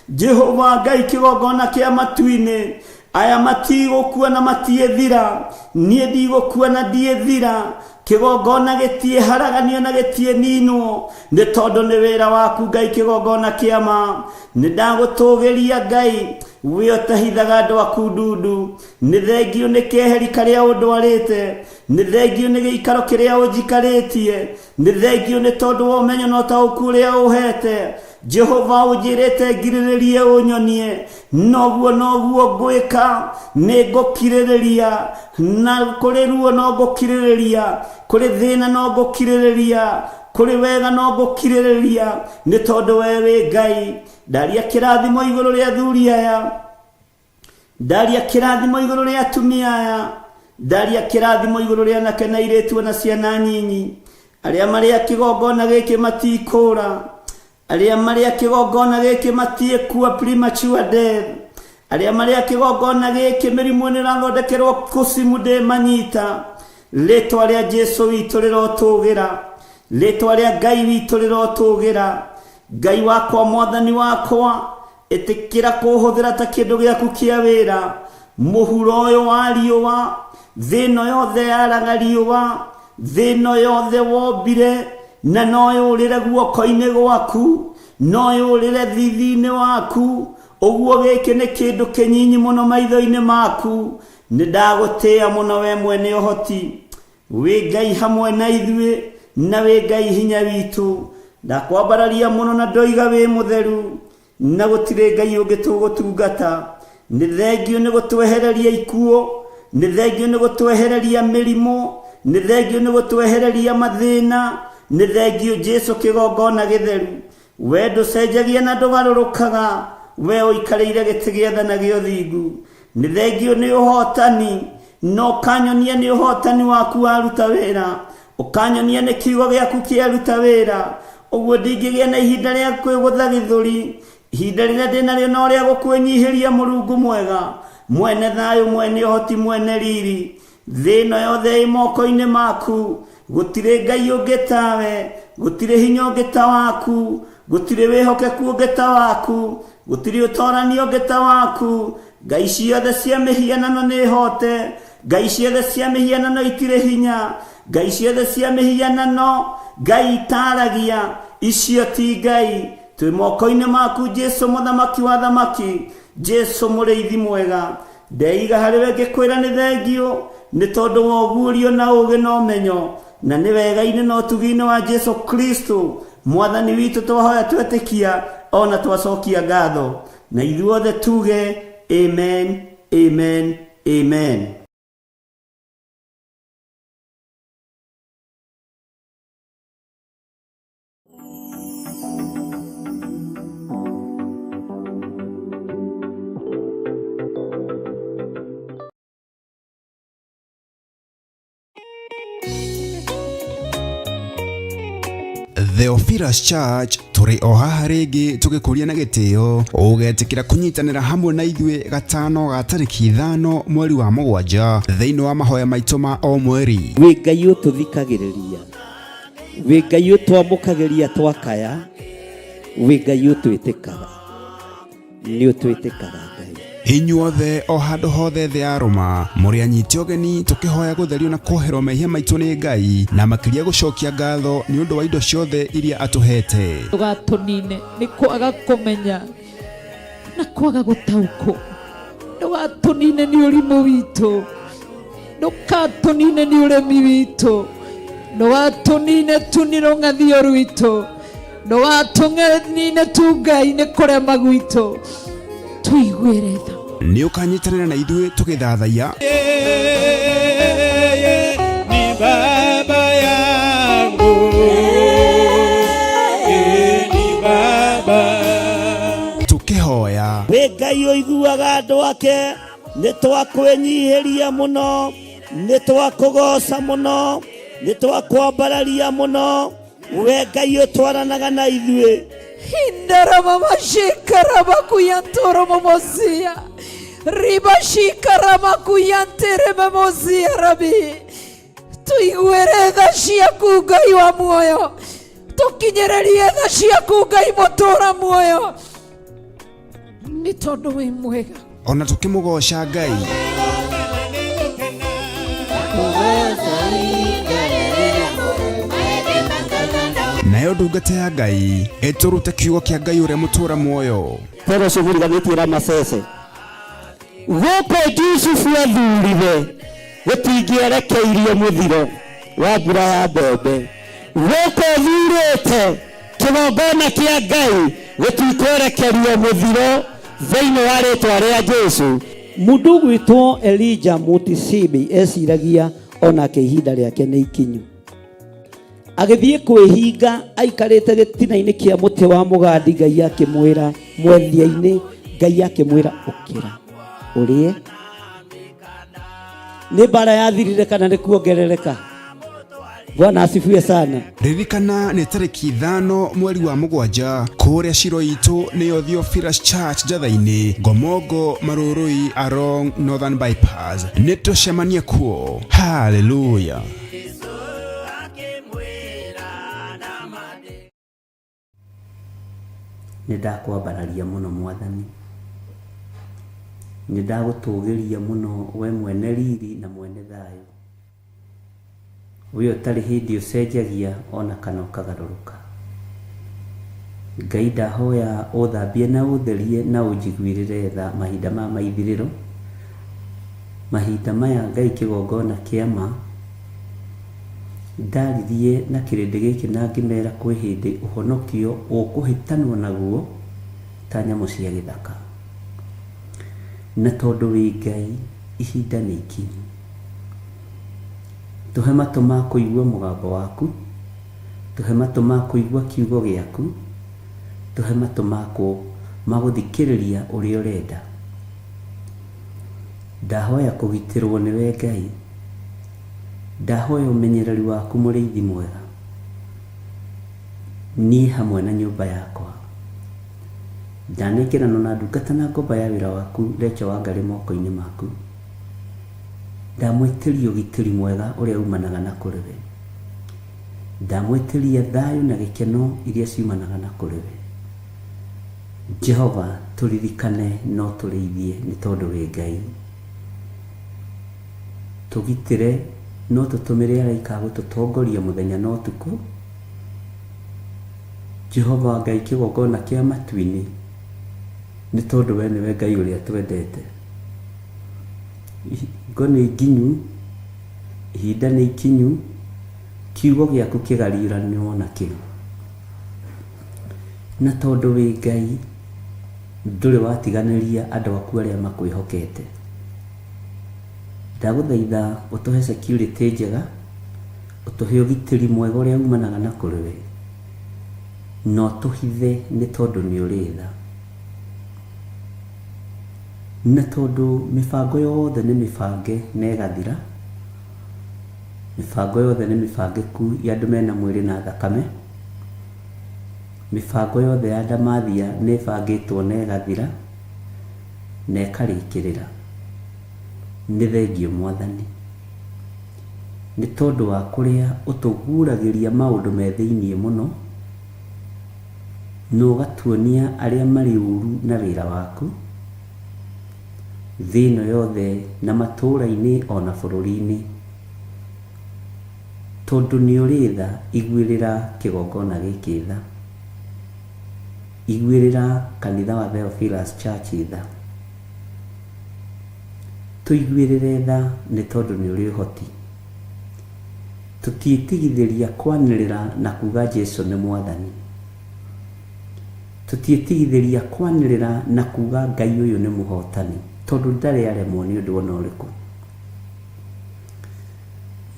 Jehova Ngai kĩgongona kĩa matu-inĩ, aya matigũkua na matiĩthira, niĩ ndigũkua na ndiĩthira. Kĩgongona gĩtiĩharaganio na gĩtiĩninwo, nĩ tondũ nĩ wĩra waku Ngai kĩgongona kĩa ma. Nĩ ndagũtũgĩria Ngai, we ũtahithaga andũ aku ndundu. Nĩ thengio nĩ keheri karĩa ũndwarĩte, nĩ thengio nĩ gĩikaro kĩrĩa ũnjikarĩtie, nĩ thengio nĩ tondũ wa ũmenyo na ũtaũku ũrĩa ũhete. Jehova ũnjĩrĩte ngirĩrĩrie ũnyonie, noguo ngwĩka. Nĩ ngũkirĩrĩria, na kũrĩ ruo no ngũkirĩrĩria, kũrĩ thĩna no ngũkirĩrĩria, kũrĩ wega no ngũkirĩrĩria, nĩ tondũ we wĩ Ngai. Ndaria kĩrathimo igũrũ rĩa athuri aya, ndaria kĩrathimo igũrũ rĩa atumia aya, ndaria kĩrathimo igũrũ rĩa anake na airĩtu na ciana nyinyi, arĩa marĩa kĩgongona gĩkĩ matikũũra, arĩa marĩa kĩgongona gĩkĩ matiĩkua premature death, arĩa marĩa kĩgongona gĩkĩ mĩrimũ nĩ ĩrathondekerwo kusimu ndĩmanyita. Rĩtwa rĩa Jesu witũ rĩrotũgĩra, rĩtwa rĩa Ngai witũ rĩrotũgĩra. Ngai wakwa Mwathani wakwa, ĩtĩkĩra kũhũthĩra ta kĩndũ gĩaku kĩa wĩra. Mũhuro ũyũ wa riũa, thĩ ĩno yothe yaraga riũa, thĩ ĩno yothe wombire, na no yũrĩre guoko-inĩ gwaku, no yũrĩre thithi-inĩ waku. Ũguo gĩkĩ nĩ kĩndũ kĩnyinyi mũno maitho-inĩ maku. Nĩ ndagũtĩĩa mũno we mwene ũhoti, wĩ Ngai hamwe na ithuĩ, na wĩ Ngai hinya witũ. Ndakwambararia mũno na ndoiga wĩ mũtheru, na gũtirĩ Ngai ũngĩ tũgũtungata. Nĩ thengio nĩ gũtwehereria ikuũ, nĩ thengio nĩ gũtwehereria mĩrimũ, nĩ thengio nĩ gũtwehereria mathĩna, nĩ thengio Jesu kĩgongona gĩtheru. We ndũcenjagia na ndũgarũrũkaga, we ũikarĩire gĩtĩ gĩa tha na gĩa ũthingu. Nĩ thengio nĩ ũhotani, no ũkanyonia nĩ ũhotani waku waruta wĩra, ũkanyonia nĩ kiugo gĩaku kĩaruta wĩra. Ũguo ndingĩgĩa na ihinda rĩa kwĩgũtha gĩthũri, ihinda rĩrĩa ndĩnarĩo no rĩa gũkwĩnyihĩria Mũrungu mwega, mwene thayũ, mwene ũhoti, mwene riri. Thĩ ĩno yothe ĩ moko-inĩ maku, gũtirĩ Ngai ũngĩ tawe, gũtirĩ hinya ũngĩ ta waku, gũtirĩ wĩhokeku ũngĩ ta waku, gũtirĩ ũtoranio ũngĩ ta waku. Ngai ciothe cia mĩhianano nĩ hote, Ngai ciothe cia mĩhianano itirĩ hinya, Ngai ciothe cia mĩhianano Ngai itaragia, icio ti Ngai. Twĩ moko-inĩ maku Jesu mũthamaki wa thamaki, Jesu mũrĩithi mwega. Ndeiga harĩ we ngĩkwĩra nĩ thengio, nĩ tondũ wa ũguũrio na ũũgĩ na ũmenyo, na nĩ wega-inĩ na ũtugi-inĩ wa Jesu Kristo Mwathani witũ twahoya twetĩkia, ona twacokia ngatho. Na ithuothe tuge amen, amen, amen. Theophilus Church tũrĩ o haha rĩngĩ tũgĩkũria na gĩtĩo, ũgetĩkĩra kũnyitanĩra hamwe na ithuĩ gatano ga tarĩki 5 mweri wa 7 thĩinĩ wa mahoya maitũ ma o mweri. Wĩ Ngai ũtũthikagĩrĩria, wĩ Ngai ũtwamũkagĩria twakaya, wĩ Ngai ũtwĩtĩkaga, nĩ ũtwĩtĩkaga Ngai. Inyuothe o handũ hothe thĩ ya Roma mũrĩ anyiti ũgeni, tũkĩhoya gũtherio na kũherwo mehia maitũ nĩ Ngai, na makĩria gũcokia ngatho nĩ ũndũ wa indo ciothe iria atũhete. Ndũgatũnine nĩ kwaga kũmenya na kwaga gũtaũkwo, ndũgatũnine nĩ ũrimũ witũ, ndukatunine ni uremi witu, ndugatunine tuniro ng'athio rwitu, ndugatunine tu Ngai ni kurema gwitu, tuiguire tha. Nĩ ũkanyitanĩra na ithuĩ tũgĩthathaiya ni baba yangu, ni baba. Tũkĩhoya we Ngai ũiguaga andũ ake, nĩ twakwĩnyihĩria mũno, nĩ twakũgoca mũno, nĩ twakwambararia mũno, we Ngai ũtwaranaga na ithuĩ. Hindara mama shikara makuyantoro mamosia, riba shikara makuyantere mamosia rabi, tuiguere tha ciaku Ngai wa muoyo, tukinyererie tha ciaku Ngai mũtũra muoyo, nĩ tondũ wĩ mwega. ona tũkĩmũgoca Ngai nayo ndungata ya Ngai ĩtũrute kiugo kĩa Ngai ũrĩa mũtũra muoyo. Pero civuriganĩtie Ramasese gũkũ Jusufu athurire gũtingĩerekeirie mũthiro wa mbura ya mbembe, gũkũ thurĩte kĩgongona kĩa Ngai gũtikwerekerio mũthiro thĩinĩ wa rĩtwa rĩa Jesu. Mũndũ gwĩtwo Elijah Mutisibi eciragia onake ihinda rĩake nĩ ikinyu, agĩthiĩ kwĩhinga aikarĩte gĩtina-inĩ kĩa mũtĩ wa mũgandi, Ngai akĩmwĩra mwendia-inĩ, Ngai akĩmwĩra ũkĩra ũrĩe. Nĩ mbara yathirire kana nĩ kuongerereka? Bwana asifiwe sana. Ririkana nĩ tarĩki 5 mweri wa mũgwanja kũrĩa ciro itũ nĩyo Theophilus Church Njatha-inĩ, Ngomongo, Marũrũi, Arong, Northern Bypass. Nĩ tũcemanie kuo. Hallelujah. Nĩndakwambararia mũno Mwathani, nĩndagũtũgĩria mũno we mwene riri na mwene thayũ, we ũtarĩ hĩndĩ ũcenjagia ona kana ũkagarũrũka. Ngai ndahoya ũthambie na ũtherie na ũnjiguĩrĩre tha mahinda ma maithirĩro, mahinda maya Ngai kĩgongona kĩama ndaririe na kĩrĩndĩ gĩkĩ na ngĩmera kwĩ hĩndĩ ũhonokio ũkũhĩtanwo naguo ta nyamũ cia gĩthaka, na tondũ wĩ Ngai ihinda nĩ ikinyu. Tũhe matũ ma kũigua mũgambo waku, tũhe matũ ma kũigua kiugo gĩaku, tũhe matũ ma gũthikĩrĩria ũrĩa ũrenda. Ndahoya kũgitĩrwo nĩwe Ngai, ndahoya ũmenyereri waku mũrĩithi mwega, niĩ hamwe na nyũmba yakwa. Ndanengerana na ndungata na ngomba ya wĩra waku Rachel Wangarĩ moko-inĩ maku. Ndamwĩtĩria ũgitĩri mwega ũrĩa umanaga na kũrĩ we. Ndamwĩtĩria thayũ na gĩkeno iria ciumanaga na kũrĩ we. Jehova, tũririkane no tũrĩithie nĩ tondũ wĩ Ngai. Tũgitĩre no tũtũmĩre araika gũtũtongoria mũthenya na ũtukũ. Jehova Ngai kĩgongona kĩa matu-inĩ nĩ tondũ we nĩwe Ngai ũrĩa twendete. Ngo nĩ nginyu, ihinda nĩ ikinyu, kiugo gĩaku kĩgariũranĩrwo nakĩo. Na tondũ wĩ Ngai ndũrĩ watiganĩria andũ aku arĩa makwĩhokete. Ndagũthaitha ũtũhe security njega, ũtũhe ũgitĩri mwega ũrĩa umanaga na kũrĩ we, no tũhithe nĩ tondũ nĩ ũrĩ tha. Na tondũ mĩbango yothe nĩ mĩbange na ĩgathira, mĩbango yothe nĩ mĩbangĩku ya andũ mena mwĩrĩ na thakame, mĩbango yothe ya ndamathia nĩ ĩbangĩtwo na ĩgathira na ĩkarĩkĩrĩra. Nĩ thengiũ Mwathani, nĩ tondũ wa kũrĩa ũtũguragĩria maũndũ me thĩiniĩ mũno, na ũgatuonia arĩa marĩ ũru na wĩra waku thĩ ĩno yothe na matũũra-inĩ ona bũrũri-inĩ. Tondũ nĩ ũrĩ tha, iguĩrĩra kĩgongona gĩkĩ tha, iguĩrĩra kanitha wa Theophilus Church tha, tuiguĩrĩre tha nĩ tondũ nĩ ũrĩ ũhoti. Tũtiĩtigithĩria kwanĩrĩra na kuga Jesũ nĩ Mwathani. Tũtiĩtigithĩria kwanĩrĩra na kuga Ngai ũyũ nĩ mũhotani, tondũ ndarĩ aremwo nĩ ũndũ ona ũrĩkũ.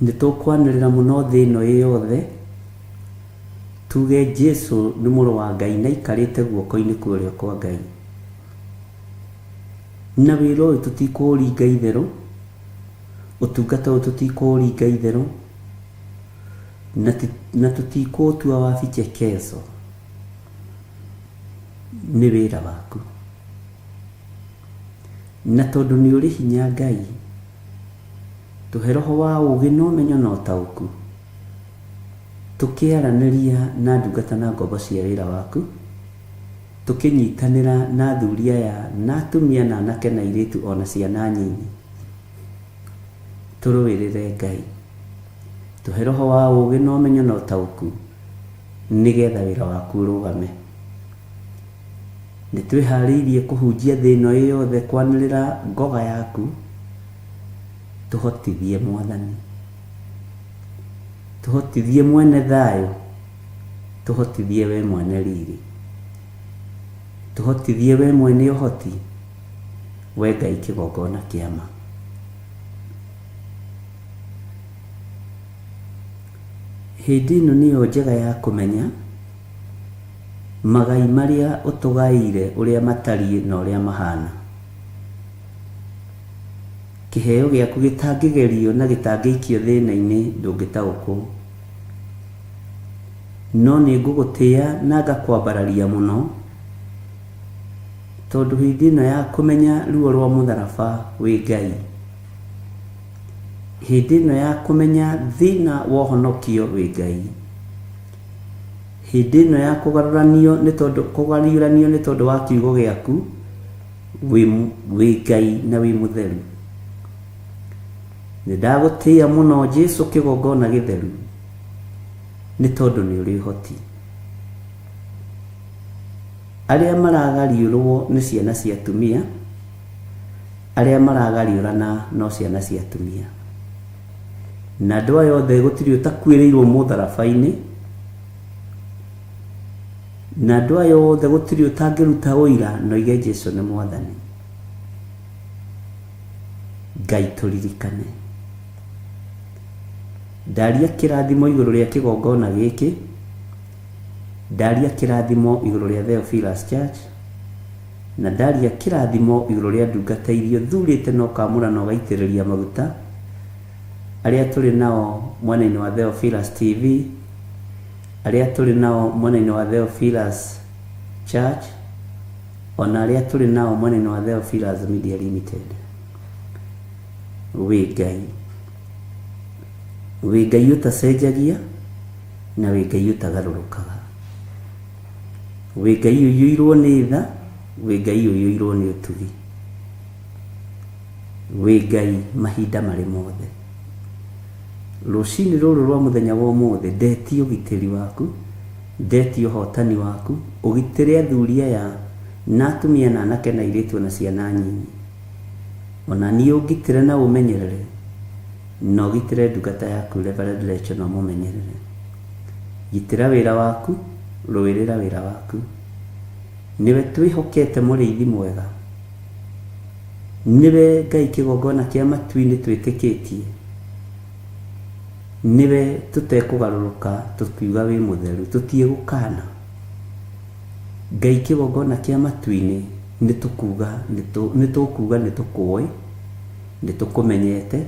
Nĩ tũkwanĩrĩra mũno thĩ ĩno yothe tuge Jesũ nĩ mũrũ wa Ngai na aikarĩte guoko-inĩ kwa ũrĩo kwa Ngai. Na wĩra ũyũ tũtikũũringa itherũ, ũtungata ũyũ tũtikũũringa itherũ, na tũtikũũtua wa vichekezo. Nĩ wĩra waku. Na tondũ nĩ ũrĩ hinya Ngai, tũhe roho wa ũũgĩ na ũmenyo na ũtaũku, tũkĩaranĩria na ndungata na ngombo cia wĩra waku, tũkĩnyitanĩra na athuri aya na atumia na anake na airĩtu ona ciana nyinyi, tũrũĩrĩre Ngai. Tũhe roho wa ũũgĩ na ũmenyo na ũtaũku, nĩgetha wĩra waku ũrũgame. Nĩ twĩharĩirie kũhunjia thĩ ĩno yothe kwanĩrĩra ngoga yaku, tũhotithie Mwathani, tũhotithie mwene thayũ, tũhotithie we mwene riri, tũhotithie we mwene ũhoti, we Ngai kĩgongona kĩa ma. Hĩndĩ ĩno nĩyo njega ya kũmenya magai marĩa ũtũgaĩire ũrĩa matariĩ na ũrĩa mahana. Kĩheo gĩaku gĩtangĩgerio na gĩtangĩikio thĩna-inĩ ndũngĩtaũkwo. No nĩ ngũgũtĩĩa na ngakwambararia mũno, tondũ hĩndĩ ĩno ya kũmenya ruo rwa mũtharaba wĩ Ngai, hĩndĩ ĩno ya kũmenya thĩna wa ũhonokio wĩ Ngai, hĩndĩ ĩno ya kũgarũranio nĩ tondũ wa kiugo gĩaku wĩ Ngai na wĩ mũtheru. Nĩ ndagũtĩĩa mũno Jesũ kĩgongona gĩtheru, nĩ tondũ nĩ ũrĩ ũhoti. Arĩa maragariũrwo nĩ ciana cia atumia, arĩa maragariũrana no ciana cia atumia, na andũ aya othe gũtirĩ ũtakuĩrĩirwo mũtharaba-inĩ, na andũ aya othe gũtirĩ ũtangĩruta ũira na oige Jesũ nĩ Mwathani. Ngai tũririkane. Ndaria kĩrathimo igũrũ rĩa kĩgongona gĩkĩ, ndaria kĩrathimo igũrũ rĩa Theophilus Church, na ndaria kĩrathimo igũrũ rĩa ndungata iria thurĩte na ũkamũra na ũgaitĩrĩria maguta, arĩa tũrĩ nao mwena-inĩ wa Theophilus TV, arĩa tũrĩ nao mwena-inĩ wa Theophilus Church, ona arĩa tũrĩ nao mwena-inĩ wa Theophilus Media Limited. Wĩ Ngai, wĩ Ngai ũtacenjagia, na wĩ Ngai ũtagarũrũkaga, wĩ Ngai ũiyũirwo nĩ tha, wĩ Ngai ũiyũirwo nĩ ũtugi, wĩ Ngai mahinda marĩ mothe. Rũcinĩ rũrũ rwa mũthenya wa ũmũthĩ ndetie ũgitĩri waku, ndetie ũhotani waku, ũgitĩre athuri aya na atumia na anake na airĩtu na ciana nyinyi, ona niĩ ũgitĩre na ũmenyerere, na ũgitĩre ndungata yaku Reverend Rachel na ũmũmenyerere. Gitĩra wĩra waku, rũĩrĩra wĩra waku. Nĩwe twĩhokete mũrĩithi mwega, nĩwe Ngai kĩgongona kĩa matu-inĩ twĩtĩkĩtie, nĩwe tũtekũgarũrũka tũkiuga wĩ mũtheru, tũtiĩgũkana. Ngai kĩgongona kĩa matu-inĩ nĩtũkuga nĩtũkũĩ, nĩtũkũmenyete,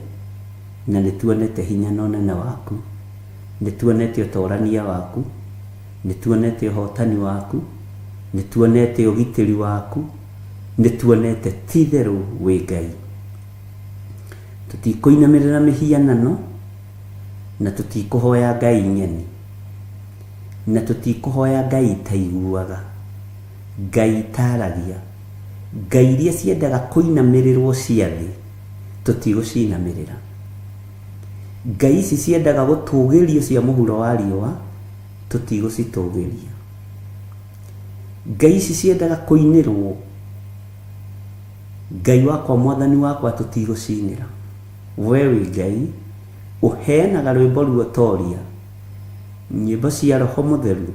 na nĩtuonete hinya na ũnene waku, nĩtuonete ũtorania waku, nĩtuonete ũhotani waku, nĩtuonete ũgitĩri waku, nĩtuonete ti-itherũ wĩ Ngai. Tũtikũinamĩrĩra mĩhianano, na tũtikũhoya ngai nyeni, na tũtikũhoya ngai itaiguaga, ngai itaragia, ngai iria ciendaga kũinamĩrĩrwo cia thĩ, tũtigũcinamĩrĩra. Ngai ici ciendaga gũtũgĩrio cia mũhuro wa riũa, tũtigũcitũgĩria. Ngai ici ciendaga kũinĩrwo Ngai wakwa mwathani wakwa tutigũcinĩra, we wĩ Ngai ũheanaga rwĩmbo ruotoria, nyĩmbo cia Roho Mũtheru,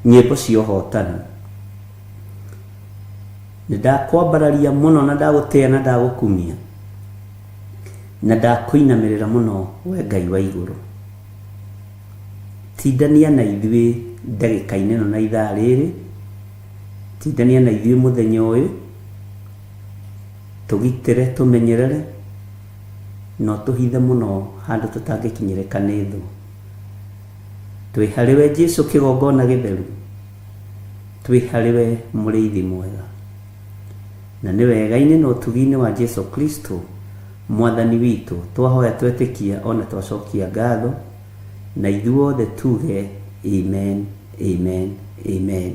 nyĩmbo cia ũhotani. Nĩndakwambararia mũno na ndagũtĩĩa na ndagũkumia na ndakũinamĩrĩra mũno, we Ngai wa igũrũ. Tindania na ithuĩ ndagĩka-inĩ ĩno na ithaa rĩrĩ, tindania na ithuĩ mũthenya ũyũ, tũgitĩre, tũmenyerere no tũhithe mũno handũ tũtangĩkinyĩrĩka nĩ thũ. Twĩ harĩwe Jesũ kĩgongona gĩtheru, twĩ harĩwe mũrĩithi mwega, na nĩ wega-inĩ na ũtugi-inĩ wa Jesũ Kristo mwathani witũ twahoya twetĩkia ona twacokia ngatho, na ithuothe tuge amen, amen, amen.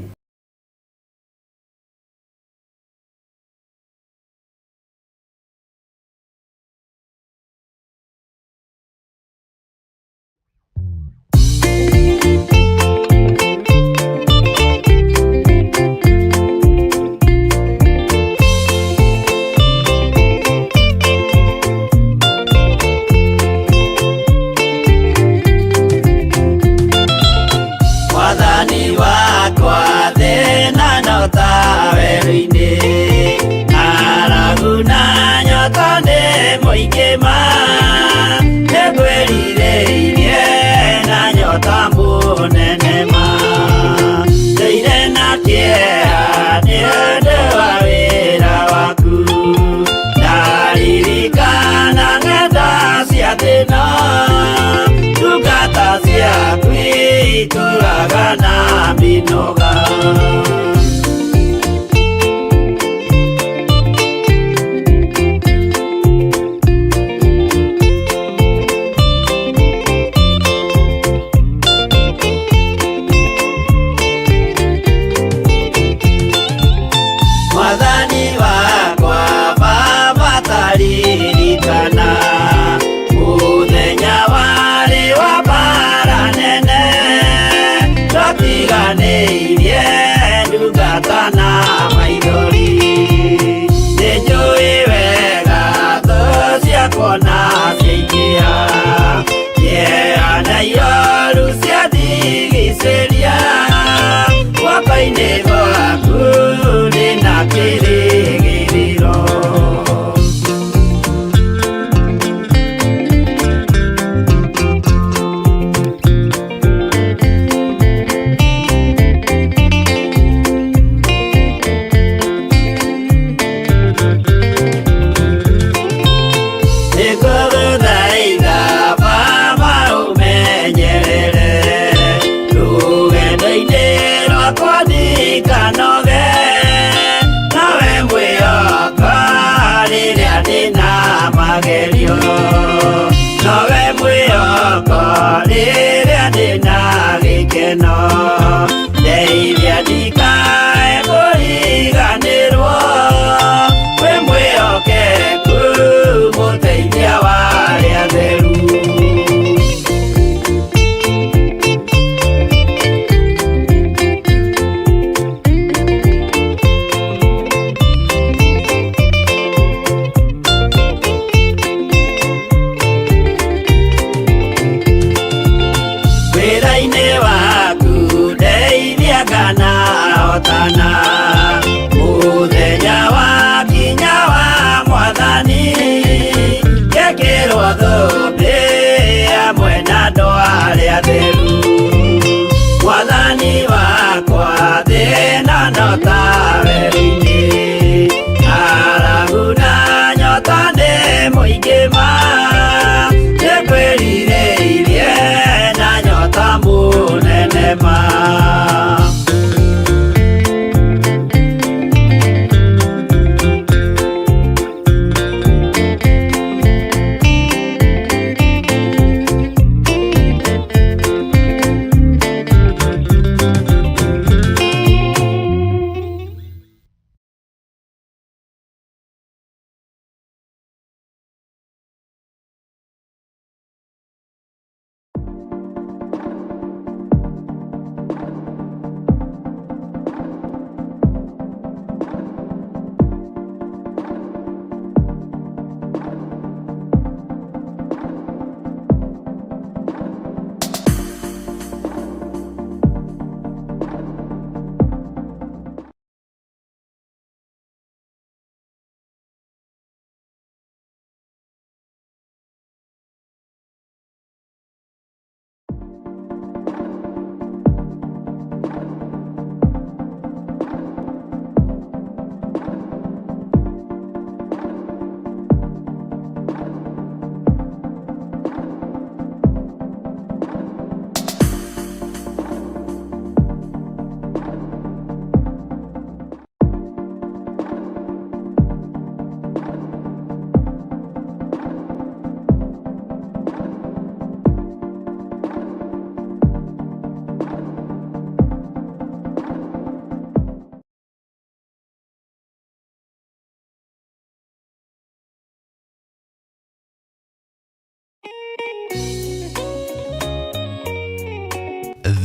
Rugendo-inĩ rwakwa ndiganoge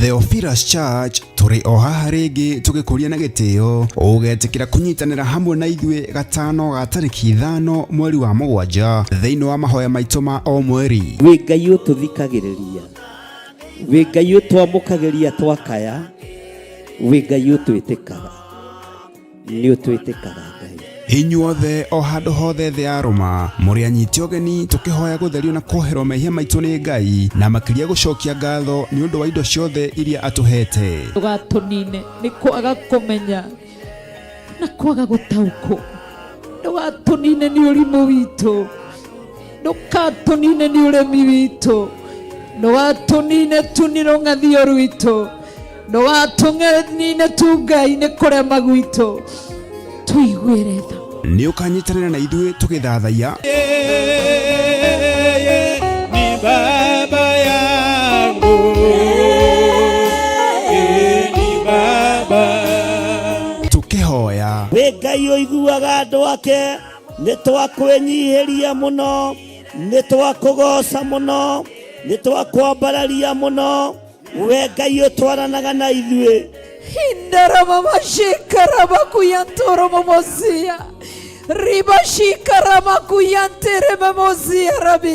Theophilus Church turi o haha ringi tugikuria na gitio ugetikira kunyitanira hamwe na ithuĩ gatano ga tariki 5 mweri wa mũgwanja thĩinĩ wa mahoya maitũ ma o mweri. Wĩ Ngai ũtũthikagĩrĩria, wĩ Ngai ũtwamũkagĩria twakaya, wĩ Ngai ũtwĩtĩkaga, nĩ ũtwĩtĩkaga Ngai. Inyuothe o handũ hothe thĩ ya Roma mũrĩ anyiti ũgeni tũkĩhoya gũtherio na kwoherwo mehia maitũ nĩ Ngai na makĩria gũcokia ngatho nĩ ũndũ wa indo ciothe iria atũhete. Ndũgatũnine nĩ kwaga kũmenya na kwaga gũtaũkwo, ndũgatũnine nĩ ũrimũ witũ, ndũgatũnine nĩ ũremi witũ, ndũgatũnine tu nĩ rũng'athio rwitũ, ndũgatũnine tu Ngai nĩ kũrema gwitũ, tuiguĩre tha. Nĩ ũkanyitanĩra na ithuĩ tũgĩthathaiya Ni baba yangu, ni baba. tũkĩhoya. Wĩ Ngai ũiguaga andũ ake, nĩ twakwĩnyihĩria mũno, nĩ twakũgoca mũno, nĩ twakwambararia mũno, wĩ Ngai ũtwaranaga na ithuĩ. Hindarama mashikara makuyantoro mamozia riba shikara makuyantere mamozia rabi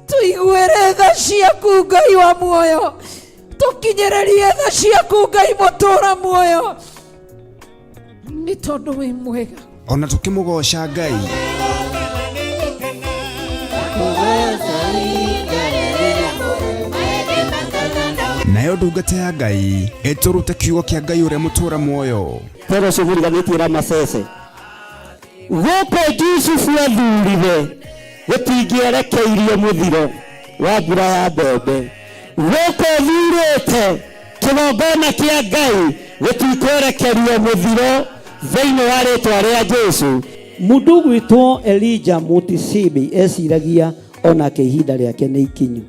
tuiguere tha ciaku Ngai wa muoyo, tukinyererie tha ciaku Ngai mũtũra muoyo, nĩ tondũ wĩ mwega. Ona tũkĩmũgoca Ngai nayo ndungata ya Ngai ĩtũrute kiugo kĩa Ngai ũrĩa mũtũra muoyo. Toro cũbũriganĩtie Ramacece gũkũ Jusufu athurire gũtingĩerekeirie mũthiro wa mbura ya mbembe, gũkũ thurĩte kĩgongona kĩa Ngai gũtikwerekerio mũthiro thĩinĩ wa rĩtwa rĩa Jesu. Mũndũ gwĩtwo Elijah Mutisimi eciragia onake ihinda rĩake nĩ ikinyu,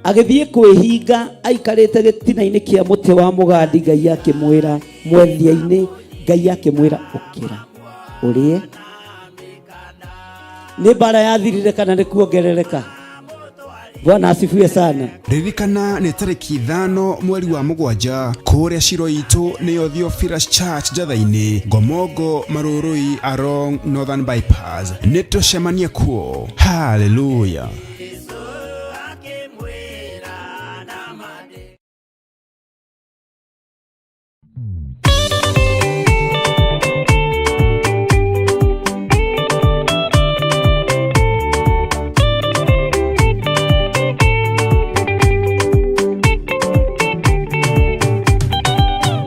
agĩthiĩ kwĩhinga aikarĩte gĩtina-inĩ kĩa mũtĩ wa mũgandi, Ngai akĩmwĩra mwendia-inĩ, Ngai akĩmwĩra ũkĩra ũrĩe. Nĩ mbara yathirire kana nĩ kuongerereka? Bwana asifiwe sana. Ririkana nĩ tariki 5 mweri wa mũgwanja kũrĩa ciro itũ nĩyo Theophilus Church Njatha-inĩ, Ngomongo, Marũrũi, Arong, Northern Bypass. Nĩ tũcemanie kuo. Hallelujah.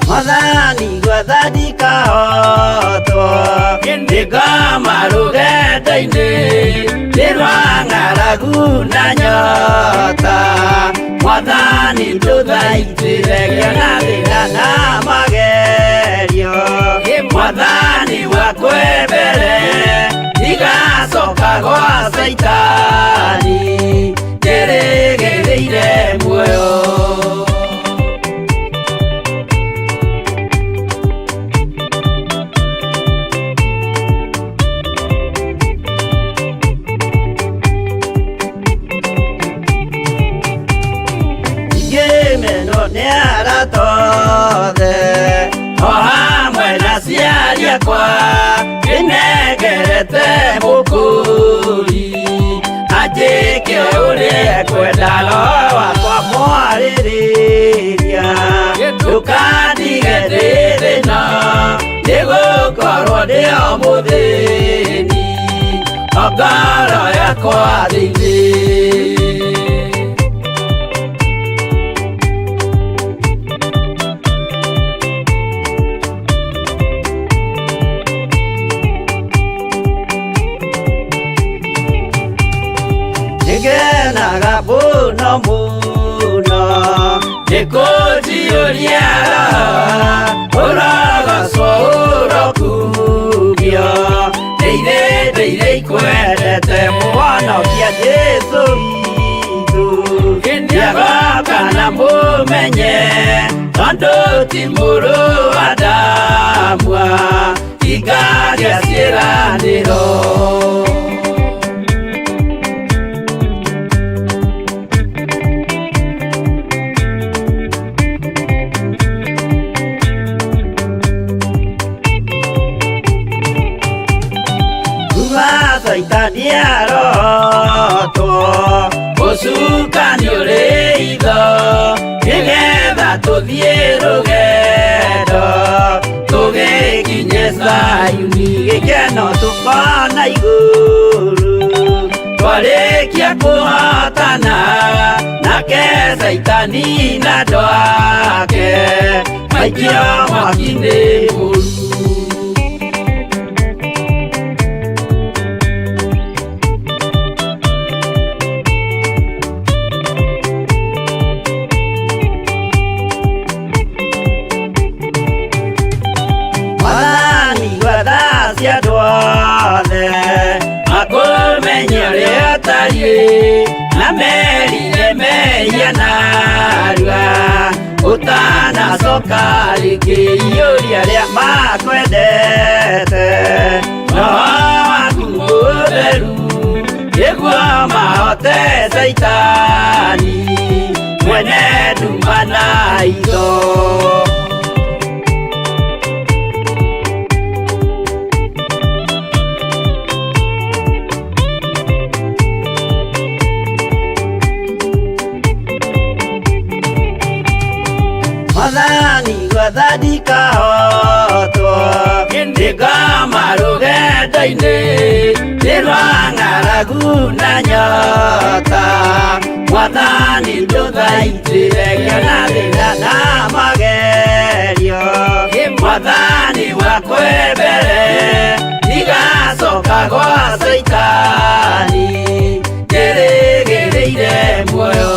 Madani gwathani kahotwo ndĩngama rũgendo-inĩ ndĩrwa ng'aragu na nyota, Mwathani ndũthaitĩre gĩa thĩna na magerio, Mwathani wakwe mbere igacoka gwa Saitani ndĩrĩgĩrĩire muoyo. O hamwe na ciari akwa nĩnengerete mũkũri anjĩke ũrĩa ekwendaga wakwa mwarĩrĩria, ndũkandige ndĩ thĩna nĩgũkorwo ndĩ o mũthĩni, o ngoro yakwa thĩinĩ. Ngenaga mũno mũno nĩkũnjiũria ũrogocwo ũrokugio, ndĩirĩ ikwendete Mũhonokia Jesũ witũ, ndiagoka na mũmenye tondũ ti mũrũ wa ndamwa, ingagĩa ciĩranĩro. Sayuni gĩkeno tũkona igũrũ twarĩkia kũhotana nake Saitani na andũ ake maikio mwaki-inĩ mũru. Mwathani gwathaci andũ othe makũmenye ũrĩa ũtariĩ na merire mehia narua ũtanacoka rĩngĩ iyũria rĩa makwendete roho waku mũtheru nĩguo mahote Saitani mwene nduma na itho. Mwathani gwathani kahotwo ndĩngama rũgendo-inĩ nĩ rwa ng'aragu na nyota. Mwathani ndũthaitĩre na thĩna na magerio. Mwathani wakwe mbere ndigacoka gwa Saitani ndĩrĩgĩrĩire muoyo.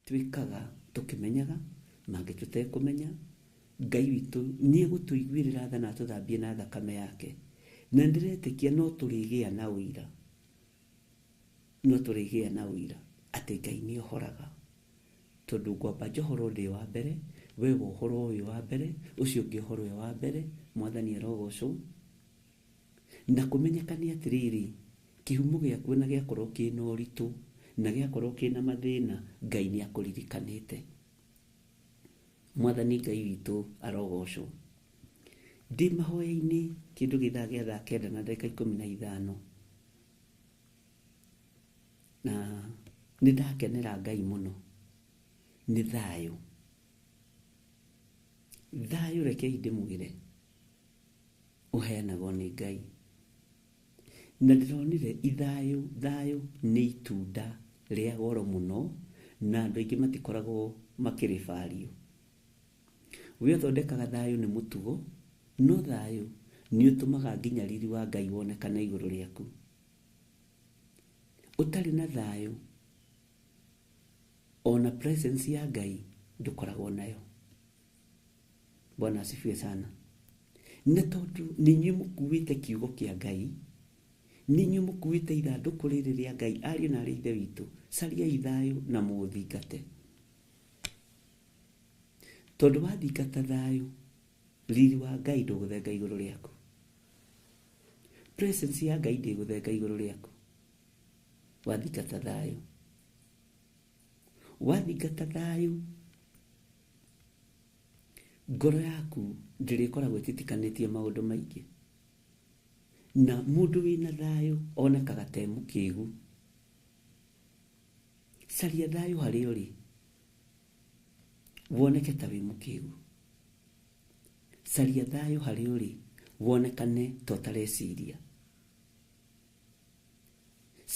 Twikaga tukimenyaga mange tutekumenya Ngai witũ nĩegũtũiguĩrĩra tha na atũthambie na thakame yake, na ndĩretĩkia no tũrĩgĩa na ũira atĩ Ngai nĩohoraga, tondũ ngwamba njohoro ndĩ wa mbere, we wohoro ũyũ wa mbere, ũcio ũngĩ ũhoro ũyũ wa mbere. Mwathani arogocwo na kũmenyekania atĩrĩrĩ, kĩhumo gĩakuo na gĩakorwo kĩna ũritũ na gĩakorwo kĩna mathĩna, Ngai nĩakũririkanĩte. Mwathani Ngai witũ arogocwo. Ndĩ mahoya-inĩ kĩndũ gĩthaa gĩa thaa 9:15 na nĩndakenera Ngai mũno nĩ thayũ. Thayũ rekei ndĩmwĩre ũheanagwo nĩ Ngai, na ndĩronire thayũ nĩ itunda rĩa goro mũno na andũ aingĩ matikoragwo makĩrĩbario. We ũthondekaga thayũ nĩ mũtugo, no thayũ nĩ ũtũmaga nginya riri wa Ngai wonekana igũrũ rĩaku. Ũtarĩ na thayũ ona presence ya Ngai ndũkoragwo nayo. Bwana asifiwe sana. Na tondũ nĩ inyuĩ mũkuĩte kiugo kĩa Ngai, nĩ inyuĩ mũkuĩte ithandũkũ rĩrĩ rĩa Ngai, ariũ na aarĩ a Ithe witũ, cariai thayũ na mũũthingate. Tondũ wathingata thayũ, riri wa Ngai ndũgũthenga igũrũ rĩaku, presence ya Ngai ndĩgũthenga igũrũ rĩaku. Wathingata thayũ, wathingata thayũ, ngoro yaku ndĩrĩkoragwo ĩtitikanĩtie maũndũ maingĩ, na mũndũ wĩna thayũ onekaga te mũkĩgu. Caria thayũ harĩa ũrĩ, woneke ta wĩ mũkĩgu. Caria thayũ harĩa ũrĩ, wonekane ta ũtareciria.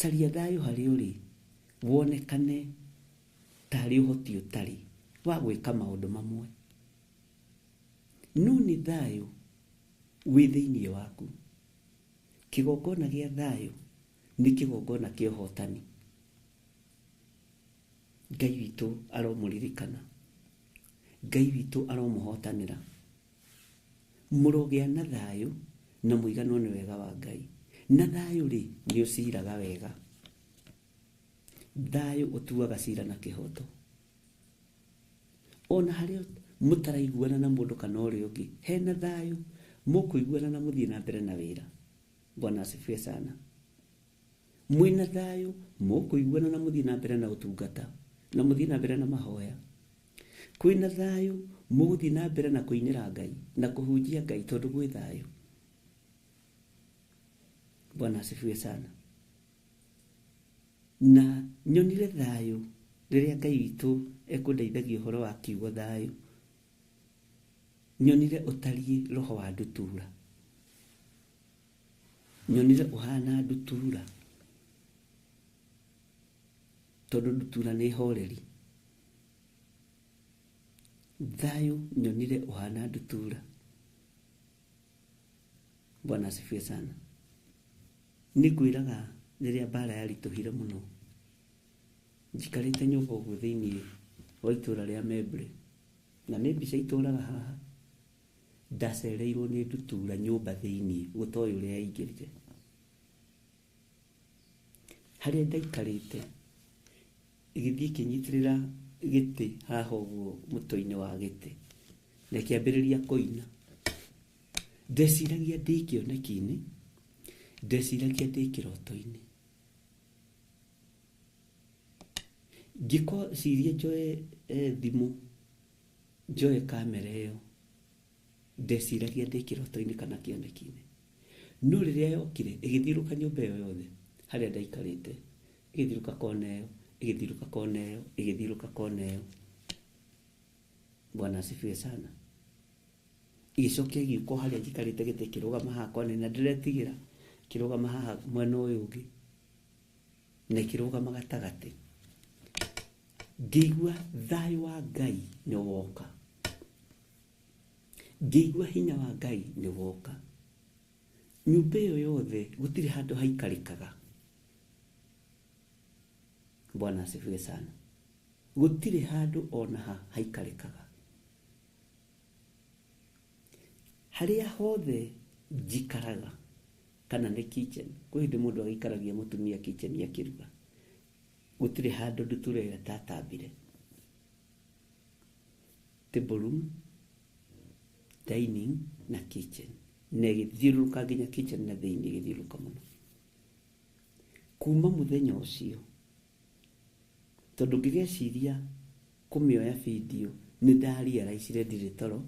Caria thayũ harĩa ũrĩ, wonekane tarĩ ũhoti ũtarĩ wa gwĩka maũndũ mamwe. No nĩ thayũ wĩ thĩinĩ waku. Kĩgongona gĩa thayũ nĩ kĩgongona kĩa ũhotani. Ngai witũ aromũririkana, Ngai witũ aromũhotanĩra. Mũrogĩa na thayũ na mũiganwo nĩ wega wa Ngai. Na thayũ rĩ nĩ ũciraga wega. Thayũ ũtuaga cira na kĩhoto. Ona harĩa mũtaraiguana na mũndũ kana ũrĩa ũngĩ, hena thayũ mũkũiguana na mũthiĩ na mbere na wĩra. Bwana asifiwe sana. Mwĩna thayũ mũkũiguana na mũthiĩ na mbere na ũtungata, na mũthiĩ na mbere na mahoya. Kwĩna thayũ muguthi na mbere na kuinira Ngai na kuhunjia Ngai tondu gwi thayo. Bwana asifiwe sana. Na nyonire thayo riria Ngai witu ekundeithagia uhoro wa kiugo thayo. Nyonire utari roho wa ndutura. Nyonire uhana ndutura. Tondu ndutura ni horeri. Thayo nyonire uhana ndutura. Bwana asifiwe sana. Nigwiraga riria bara yarituhire muno. Njikarite nyumba uguo thiini wa itura ria Membre. Na ni mbica ituraga haha. Ndacereirwo ni ndutura nyumba thiini gutoy uria yaingirire. Haria ndaikarite igithii kinyitirira giti haha uguo mutoini wa giti na kiambiriria kuina. Ndeciragia ndi kioneki-ini, ndeciragia ndi kiroto-ini. Ngiko ciria njoe thimu, njoe kamera iyo, ndeciragia ndi kiroto-ini kana kioneki-ini. No riria yokire igithiruka nyumba iyo yothe haria ndaikarite, igithiruka kona iyo, igithiruka kona iyo, igithiruka kona iyo. Bwana asifiwe sana. Igicokia giuko haria njikarite gite kirugama haha kona na ndiretigira kirugama haha mwena uyu ungi na kirugama gatagati. Ngigua thayo wa Ngai ni woka. Ngigua hinya wa Ngai ni woka. Nyumba iyo yothe gutiri handu haikarikaga. Bwana asifiwe sana. Gutiri handu ona haikarikaga. Haria hothe njikaraga kana ni kitchen, kwindi mundu agikaragia mutumia kitchen ya kiruga. Gutiri handu nduture tatambire. Table room, dining na kitchen. Negithiruka nginya kitchen na thiini githiruka muno. Kuma muthenya ucio tondu ngigeciria kumioya video ni ndaria raicire ndiri toro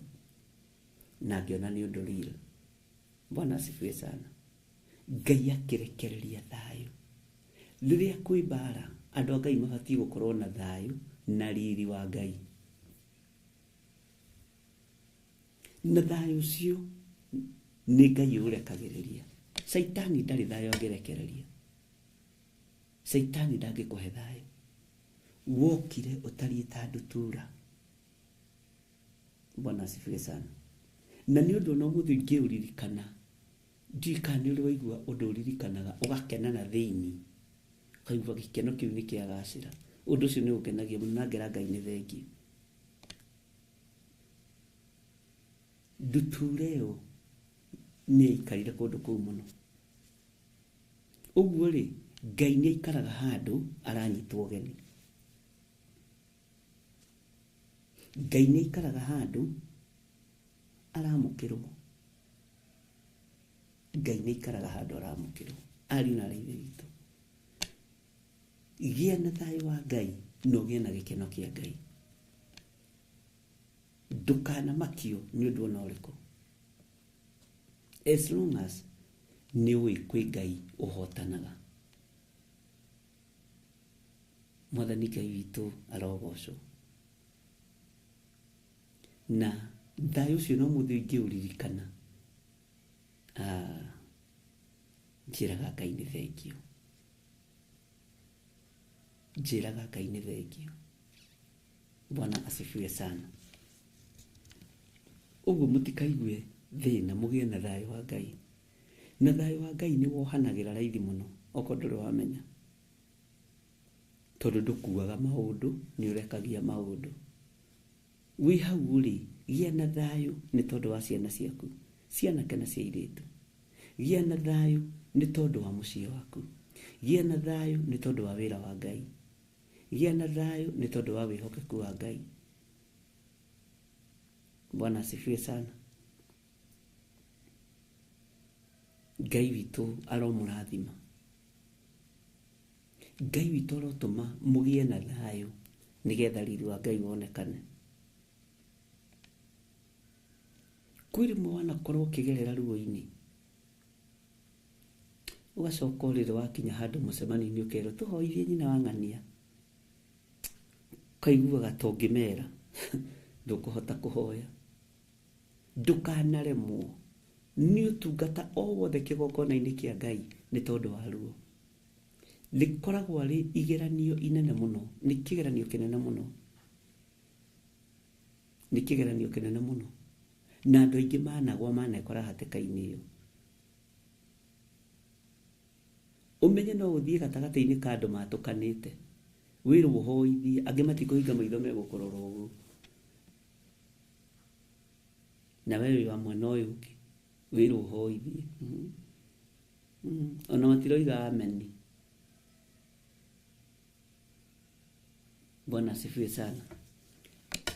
na ngiona ni undu real. Bwana asifiwe sana. Ngai akirekereria thayo. Riria kwi bara andu a Ngai mabati gukorwo na thayo na riri wa Ngai. Na thayo ucio ni Ngai urekagiriria. Saitani ndari thayo angirekereria. Saitani ndangikuhe thayo. Wokire utari ta ndutura. Bwana asifiwe sana. Na ni undu no muthu ngiuririkana ndikani uri waigua undu uririkanaga ugakena na thiini kaigua gikeno kiu ni kiagacira. Undu ucio ni ukenagia muno na ngera Ngai ni thengi. Ndutureo ni ikarire kundu kuu muno. Uguo ri Ngai ni ikaraga handu aranyitwo geni. Ngai ni ikaraga handu aramukirwo. Ngai ni ikaraga handu aramukirwo. Ari na raithe witu. Gia na thayo wa Ngai no gia na gikeno kia Ngai. Ndukana makio ni undu ona uriko. As long as ni wi kwi Ngai uhotanaga. Mwathani Ngai witu arogocwo. Na thayo ucio no muthu ngiuririkana. Njiraga Ngai ni thengio. Njiraga Ngai ni thengio. Bwana asifiwe sana. Uguo mutikaigue thina mugie na thayo wa Ngai. Na thayo wa Ngai ni wohanagira raithi muno okodoro wamenya. Tondu ndukuaga maundu ni urekagia maundu. Wi hau ri gia na thayo ni tondu wa ciana ciaku. Ciana kana cia iritu. Gia na thayo ni tondu wa mucii waku. Gia na thayo ni tondu wa wira wa Ngai. Gia na thayo ni tondu wa wihokeku wa Ngai. Bwana asifiwe sana. Ngai witu aromurathima. Ngai witu arotuma mugie na thayo nigetha riri wa Ngai wonekane. kwä rä mwe wanakorwo å kä gerera ruo-inä ũgacoka ũrĩrĩ wakinya handũ mũcemanio-inĩ ũkerwo tũhoithie nyina wa ng'ania, kaiguaga ta ũngĩmera ndũkũhota kũhoya. Ndũkanaremwo nĩ ũtungata o wothe kĩgongona-inĩ kĩa Ngai nĩ tondũ wa ruo. Rĩkoragwo arĩ igeranio inene mũno, nĩ kĩgeranio kĩnene mũno, nĩ kĩgeranio kĩnene mũno, na andũ aingĩ managwa manekora hatĩka-inĩ ĩyo. Ũmenye no ũthiĩ gatagatĩ-inĩ ka andũ matũkanĩte wĩrwo ũhoithie, angĩ matikũhinga maitho megũkũrora ũguo, na we wĩ wa mwena ũyũ ũngĩ wĩrwo ũhoithie, ona matiroiga ameni. Bwana asifiwe sana.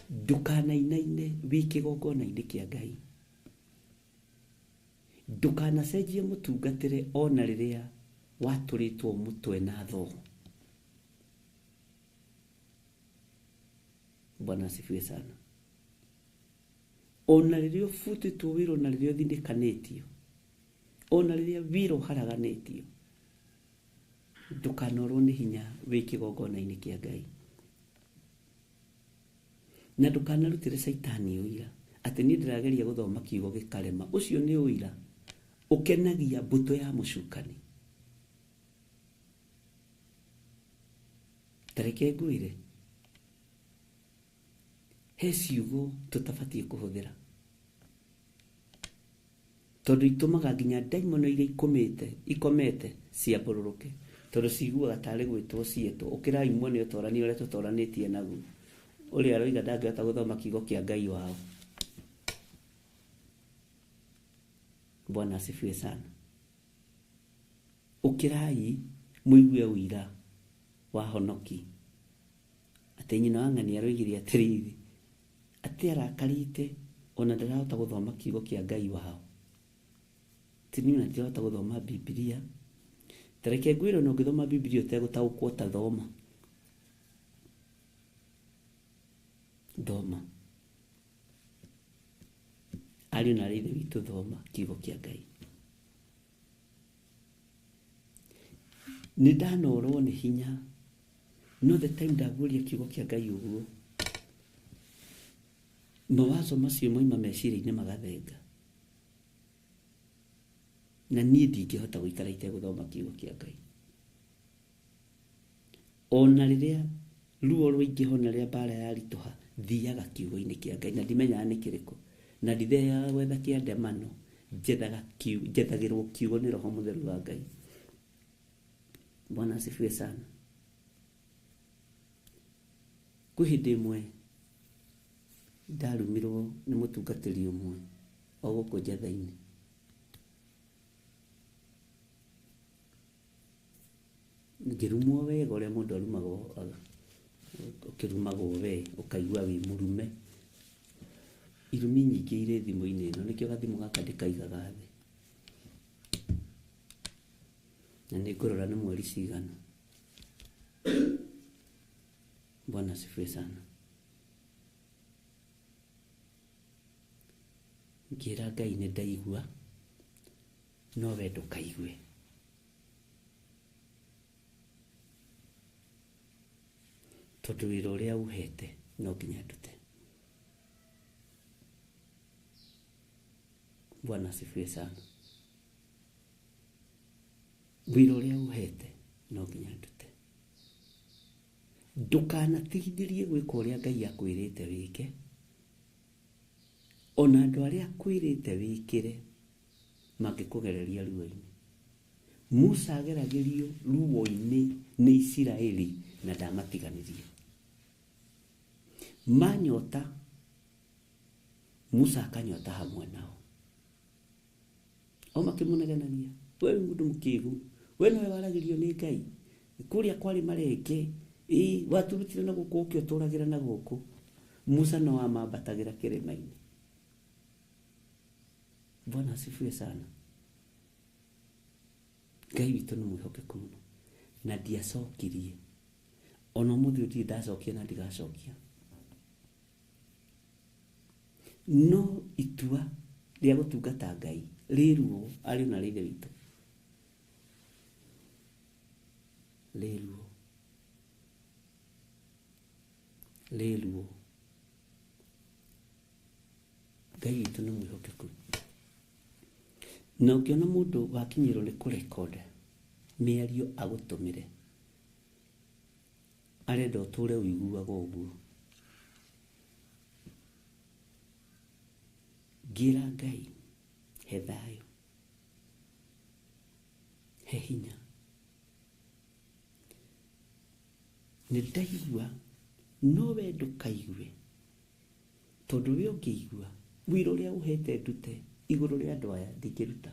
Ndũkanainaine wĩ kĩgongona-inĩ kĩa Ngai, ndũkanacenjie mũtungatĩre ona rĩrĩa watũrĩtwo mũtwe na thoo. Bwana asifiwe sana. Ona rĩrĩa ũbutĩtwo wĩra, ona rĩrĩa ũthinĩkanĩtio, ona rĩrĩa wĩra ũharaganĩtio, ndũkanorwo nĩ hinya wĩ kĩgongona-inĩ kĩa Ngai, na ndũkanarutĩre Saitani ũira atĩ niĩ ndĩrageria gũthoma kiugo gĩkarema. Ũcio nĩ ũira ũkenagia mbũtũ ya mũcukani. Tareke ngwĩre, he ciugo tũtabatiĩ kũhũthĩra, tondũ itũmaga nginya ndaimono iria ikomete ciambũrũrũke, tondũ ciguaga tarĩ gwĩtwo ciĩtwo. Ũkĩrai muone ũtorania ũrĩa tũtoranĩtie naguo, ũrĩa aroiga ndangĩhota gũthoma kiugo kĩa Ngai wao. Bwana asifiwe sana. Ũkĩrai mũigue ũira wa Honoki atĩ nyina wa ng'ania aroigire atĩrĩrĩ, atĩ arakarĩte ona ndarahota gũthoma kiugo kĩa Ngai wao. Tini na ndirahota gũthoma Biblia. Tareke ngwĩre ona ũngĩthoma Biblia ũtegũtaũkwo ta thoma. Thoma. Ariũ na aithe witũ, thoma kiugo kĩa Ngai. Nĩ ndanorwo nĩ hinya, no the time ndaguũria kiugo kĩa Ngai ũguo, mawazo macio moima meciria-inĩ magathenga, na niĩ ndingĩhota gũikara itegũthoma kiugo kĩa Ngai. Ona rĩrĩa ruo rũingĩho na rĩrĩa mbara yaritũha, thiaga kiugo-inĩ kĩa Ngai, na ndimenyaga nĩ kĩrĩkũ, na nditheaga gwetha kĩandemano, njethagĩrwo kiugo nĩ Roho Mũtheru wa Ngai. Bwana asifiwe sana. Kwĩ hĩndĩ ĩmwe ndarumirwo nĩ mũtungatĩri ũmwe o gũkũ Njatha-inĩ. Ngĩrumwo wega ũrĩa mũndũ arumagwo, ũkĩrumagwo we ũkaigua wĩ mũrume. Irumi nyingĩ irĩ thimũ-inĩ ĩno, nĩkĩo gathimũ gaka ndĩkaigaga thĩ, na nĩ ngũrora nĩ mweri cigana. Bwana asifiwe sana. Ngĩra Ngai nĩ ndaigua, no we ndũkaigue. Tondũ wĩra ũrĩa ũhete no nginya ndute. Bwana asifiwe sana. Wĩra ũrĩa ũhete no nginya ndute. Ndũkanatigithĩrie gwĩka ũrĩa Ngai akwĩrĩte wĩke, ona andũ arĩa akwĩrĩte wĩkĩre mangĩkũgereria ruo-inĩ. Musa ageragĩrio ruo-inĩ nĩ Isiraeli na ndamatiganirie. Manyota, Musa akanyota hamwe nao. O makĩmũnegenagia, we mũndũ mũkĩĩgu, we nowe waragĩrio nĩ Ngai, kũrĩa kwarĩ marenge, waturutire na gũkũ ũkĩ ũtũragĩra na gũkũ. Musa no amambatagĩra kĩrĩma-inĩ. Bwana asifiwe sana. Ngai witũ nĩ mwĩhokeku mũno, na ndiacokirie, ona ũmũthĩ ũtirĩ ndacokia na ndigacokia. No itua rĩa gũtungata Ngai rĩruo ariũ na ithe witũ, rĩruo Ngai witũ nĩ mwĩhokeku. Na ũkĩona mũndũ wakinyĩrwo nĩ kũrekonda mĩario agũtũmĩre, arenda ũtũre ũiguaga ũguo, ngĩra Ngai he thayũ, he hinya. Nĩ ndaigua no we ndũkaigue, tondũ we ũngĩigua wĩra ũrĩa ũhete ndute igũrũ rĩa andũ aya ndingĩruta.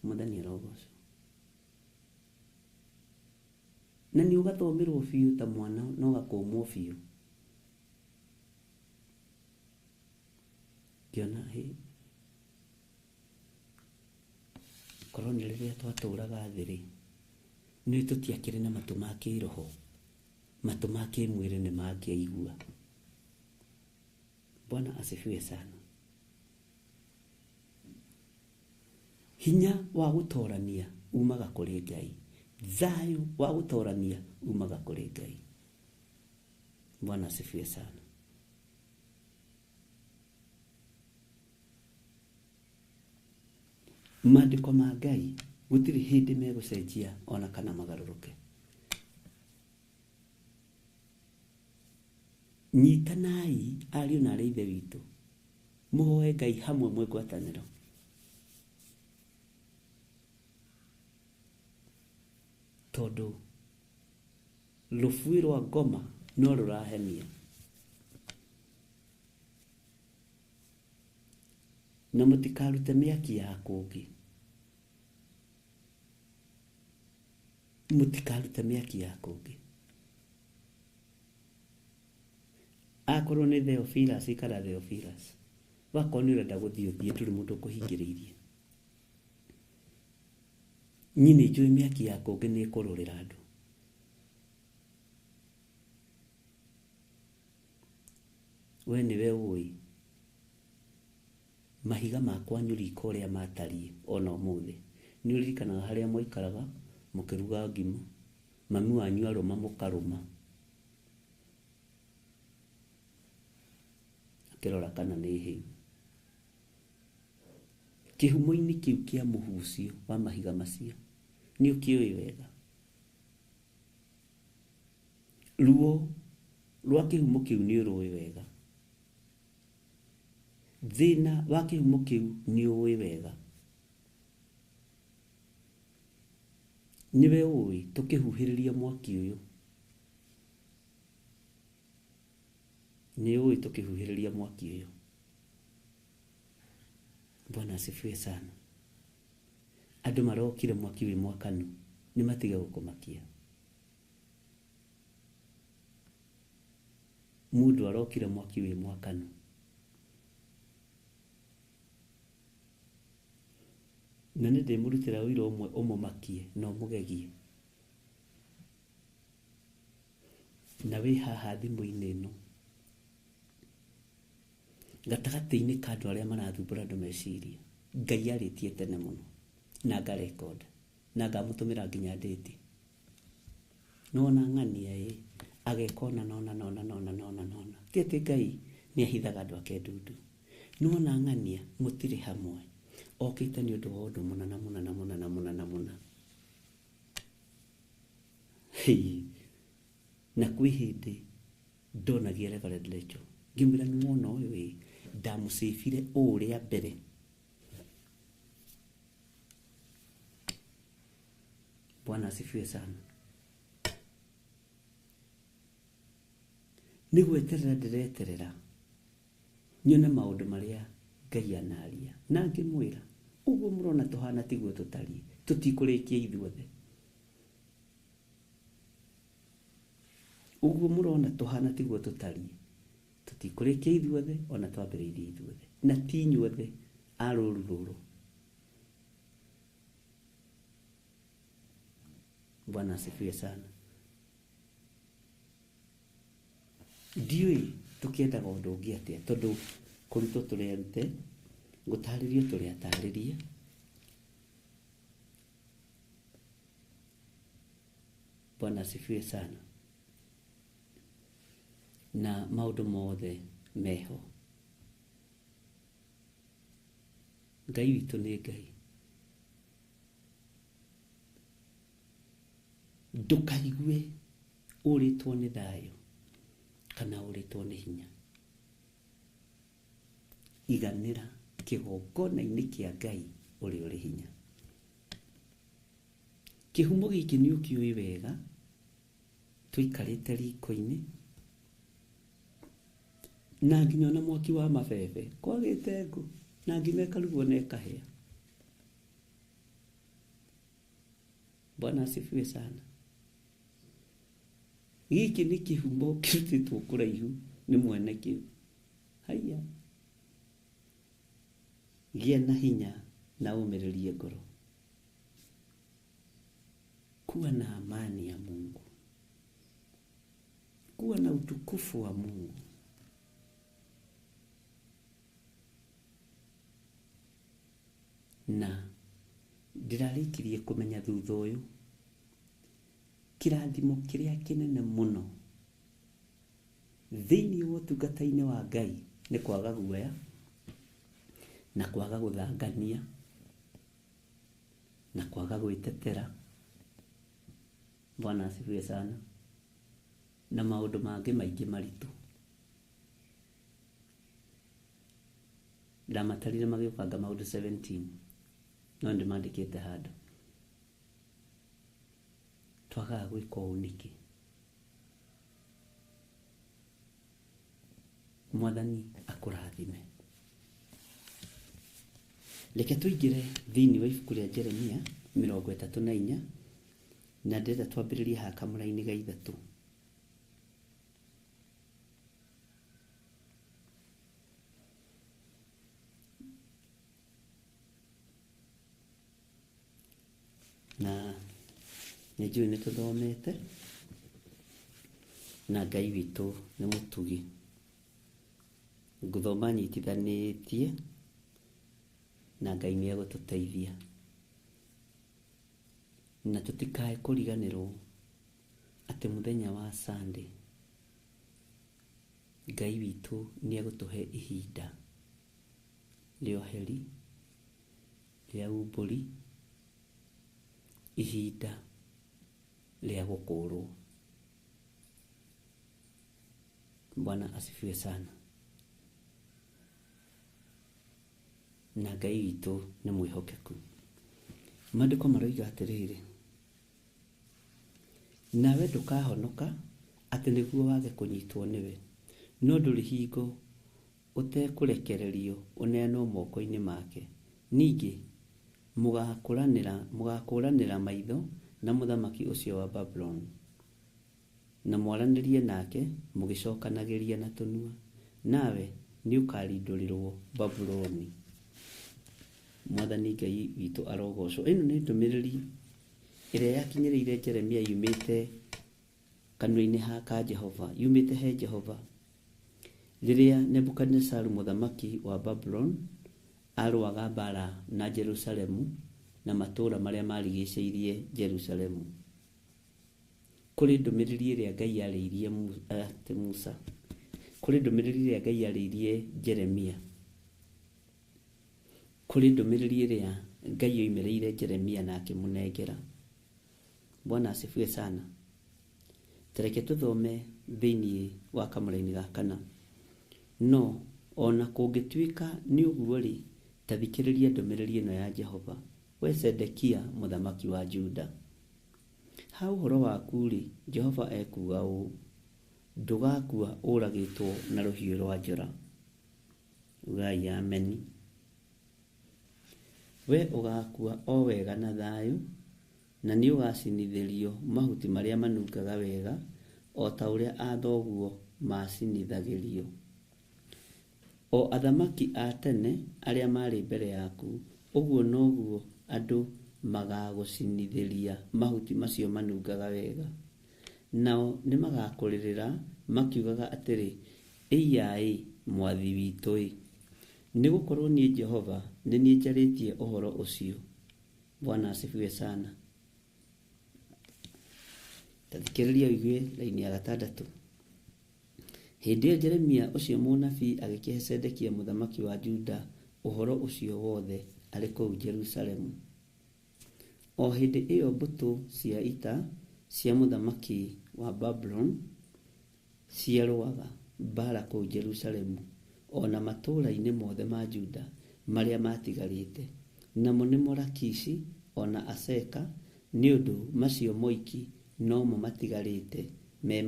Mwathani arogocwo. Na nĩ ũgathomerwo biũ ta mwana na ũgakũmwo biũ. Ngĩona korwo nĩ rĩrĩa twatũũraga thĩ-rĩ, nĩ tũtiakĩrĩ na matũ ma kĩroho, matũ ma kĩmwĩrĩ nĩ mangĩaigua. Bwana asifiwe sana. Hinya wa gũtorania umaga kũrĩ Ngai, thayũ wa gũtorania umaga kũrĩ Ngai. Bwana asifiwe sana. Maandĩko ma Ngai gũtirĩ hĩndĩ megũcenjia ona kana magarũrũke. Nyitanai ariũ na arĩ ithe witũ, mũhoe Ngai hamwe mwĩ ngwatanĩro. Tondũ rũbui rwa ngoma no rũrahenia, na mũtikarute mĩaki ya kũngĩ, mũtikarute mĩaki ya kũngĩ. Akorwo nĩ Theophilus kana Theophilus, wakorwo nĩ ũrenda gũthiĩ ũthiĩ, ndũrĩ mũndũ ũkũhingĩrĩirie. Niĩ nĩ njũĩ mĩaki ya kũngĩ nĩ ĩkũrũrĩra andũ. We nĩwe ũĩ mahiga makwa nyũriko ũrĩa matariĩ ona ũmũthĩ. Nĩ ũririkanaga harĩa mwaikaraga mũkĩruga ngima, mami wanyu arũma mũkarũma, akĩrora kana nĩ hĩu. Kĩhumo-inĩ kĩu kĩa mũhu ũcio wa mahiga macio nĩ ũkĩũĩ wega. Ruo rwa kĩhumo kĩu nĩ ũrũĩ wega. Thĩna wa kĩhumo kĩu nĩ ũĩ wega. Nĩwe ũĩ tũkĩhuhĩrĩria mwaki ũyũ, nĩ ũĩ tũkĩhuhĩrĩria mwaki ũyũ. Bwana asifiwe sana. Andũ marokire mwaki wĩ mwakanu, nĩ matige gũkũmakia. Mũndũ arokire mwaki wĩ mwakanu, na nĩ ndĩmũrutĩra wĩra ũmwe ũmũmakie na ũmũgegie. Na wĩ haha thimũ-inĩ ĩno, gatagatĩ-inĩ ka andũ arĩa marathumbũra andũ meciria, Ngai arĩtie tene mũno na ngarekonda na ngamũtũmĩra nginya ndĩti. Nona ng'ania agekona nona. Ti atĩ Ngai nĩ ahithaga andũ ake ndundu. Nona ng'ania mũtirĩ hamwe, okĩte nĩ ũndũ wa ũndũ mũna. Na kwĩ hĩndĩ ndonagia Reverend Rachel, ngĩmwĩra nĩ wona ũyũ ndamũcĩbire ũrĩa mbere. Bwana asifiwe sana. Nĩ gweterera ndĩreterera nyone maũndũ marĩa Ngai anaria, na ngĩmwĩra ũguo mũrona tũhana tiguo tũtariĩ, tũtikũrĩkia ithuothe. Ũguo mũrona tũhana tiguo tũtariĩ, tũtikũrĩkia ithuothe ona twambĩrĩirie ithuothe, na ti inyuothe a rũũru rũrũ. Bwana asifiwe sana. Ndiũĩ tũkĩendaga ũndũ ũngĩ atĩa, tondũ kũrutwo tũrute gũtarĩrio tũrĩa tarĩrie Bwana asifiwe sana na maũndũ mothe meho. Ngai witũ nĩ Ngai. Ndũkaigue ũrĩtwo nĩ thayũ kana ũrĩtwo nĩ hinya. Iganĩra kĩgongona-inĩ kĩa Ngai ũrĩa ũrĩ hinya. Kĩhumo gĩkĩ nĩ ũkĩũĩ wega, tũikarĩte riko-inĩ na nginya na mwaki wa mabebe kwagĩte ngũ na ngima ĩkarugwo na ĩkahĩa. Bwana asifiwe sana. Gĩkĩ nĩ kĩhumo kĩrutĩtwo kũraihu nĩ mwene kĩu. Haiya, gĩa na hinya na ũmĩrĩrie ngoro. Kuwa na amani ya Mungu. Kuwa na utukufu wa Mungu. Na ndirarĩkirie kũmenya thutha ũyũ kĩrathimo kĩrĩa kĩnene mũno thĩinĩ wa ũtungata-inĩ wa Ngai nĩ kwaga guoya na kwaga gũthangania na kwaga gwĩtetera. Bwana asifiwe sana. Na maũndũ mangĩ maingĩ maritũ ndamatarire magĩbanga maũndũ 17 no ndĩmandĩkĩte handũ. Twagaga gwĩka ũũ nĩkĩ? Mwathani akũrathime. Reke tũingĩre thĩinĩ wa ibuku rĩa Jeremia 34 na ndĩrenda twambĩrĩrie haha kamũra-inĩ ga 3. Na nĩnjũĩ nĩ tũthomete na Ngai witũ nĩ mũtugi. Ngũthoma nyitithanĩtie na Ngai nĩ egũtũteithia. Na tũtikae kũriganĩrwo atĩ mũthenya wa Sunday Ngai witũ nĩ egũtũhe ihinda rĩa ũheri, rĩa umbũri, ihinda rĩa gũkũũrwo. Bwana asifiwe sana. Na Ngai witũ nĩ mwĩhokeku. Maandĩko maroiga atĩrĩrĩ, nawe ndũkahonoka atĩ nĩguo wage kũnyitwo nĩwe, no ndũrĩ hingo ũtekũrekererio ũneanwo moko-inĩ make. Ningĩ mũgakũranĩra maitho na mũthamaki ũcio wa Babylon na mwaranĩrie nake mũgĩcokanagĩria na tũnua, nawe nĩ ũkarindũrĩrwo Babyloni. Mwathani Ngai witũ arogocwo. Ĩno nĩ ndũmĩrĩri ĩrĩa yakinyĩrĩire Jeremia yumĩte kanua-inĩ ka Jehova, yumĩte he Jehova rĩrĩa Nebukadnezaru mũthamaki wa Babylon arũaga mbara na Jerusalemu na matũũra marĩa marigicĩirie Jerusalemu. Kũrĩ ndũmĩrĩri ĩrĩa Ngai yarĩirie Musa, kũrĩ ndũmĩrĩri ĩrĩa Ngai yarĩirie Jeremia, kũrĩ ndũmĩrĩri ĩrĩa Ngai yoimĩrĩire Jeremia na akĩmũnengera. Bwana asifiwe sana. Tareke tũthome thĩinĩ wa kamũra-inĩ ga 4. No ona kũngĩtuĩka nĩ ũguo rĩ, ta thikĩrĩria ndũmĩrĩri ĩno ya Jehova, we Sedekia mũthamaki wa Juda. Ha ũhoro waku rĩ, Jehova ekuuga ũũ, ndũgakua ũragĩtwo na rũhiũ rwa njora. Ugai ameni. We ũgakua o wega na thayũ, na nĩ ũgacinithĩrio mahuti marĩa manungaga wega, o ta ũrĩa athoguo macinithagĩrio. O athamaki a tene arĩa marĩ mbere yaku, ũguo noguo andũ magagũcinithĩria mahuti macio manungaga wega. Nao nĩ magakũrĩrĩra makiugaga atĩrĩ, ĩiyaĩ mwathi witũ ĩ, nĩ gũkorwo niĩ Jehova nĩ niĩ njarĩtie ũhoro ũcio. Bwana asifiwe sana. Tathikĩrĩria ũigue raini ya 6. Hĩndĩ ĩyo Jeremia ũcio mũnabii agĩkĩhe Sedekia mũthamaki wa Juda ũhoro ũcio wothe arĩ kũu Jerusalemu. O hĩndĩ ĩyo mbũtũ cia ita cia mũthamaki wa Babylon ciarũaga mbara kũu Jerusalemu, ona matũũra-inĩ mothe ma Juda marĩa matigarĩte, namo nĩmo Lakishi ona Aseka, nĩ ũndũ macio moiki nomo matigarĩte me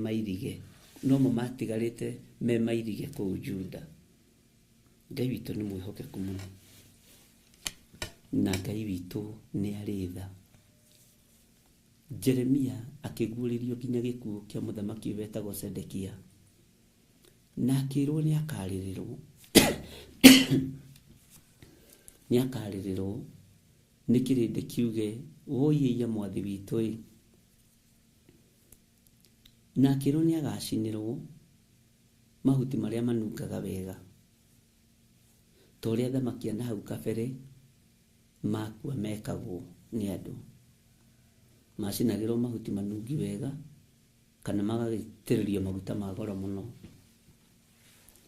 mairige kũu Juda. Ngai witũ nĩ mwĩhokeku mũno, na Ngai witũ nĩ arĩ tha. Jeremia akĩguũrĩrio nginya gĩkuũ kĩa mũthamaki wetagwo Sedekia, na akĩrwo nĩ akarĩrĩrwo nĩ kĩrĩndĩ kiuge, woiya mwathi witũ na akĩrwo nĩ agacinĩrwo mahuti marĩa manungaga wega, ta ũrĩa thamaki na hau kabere makua mekagwo nĩ andũ. Macinagĩrwo mahuti manungi wega, kana magagĩitĩrĩrio maguta ma goro mũno.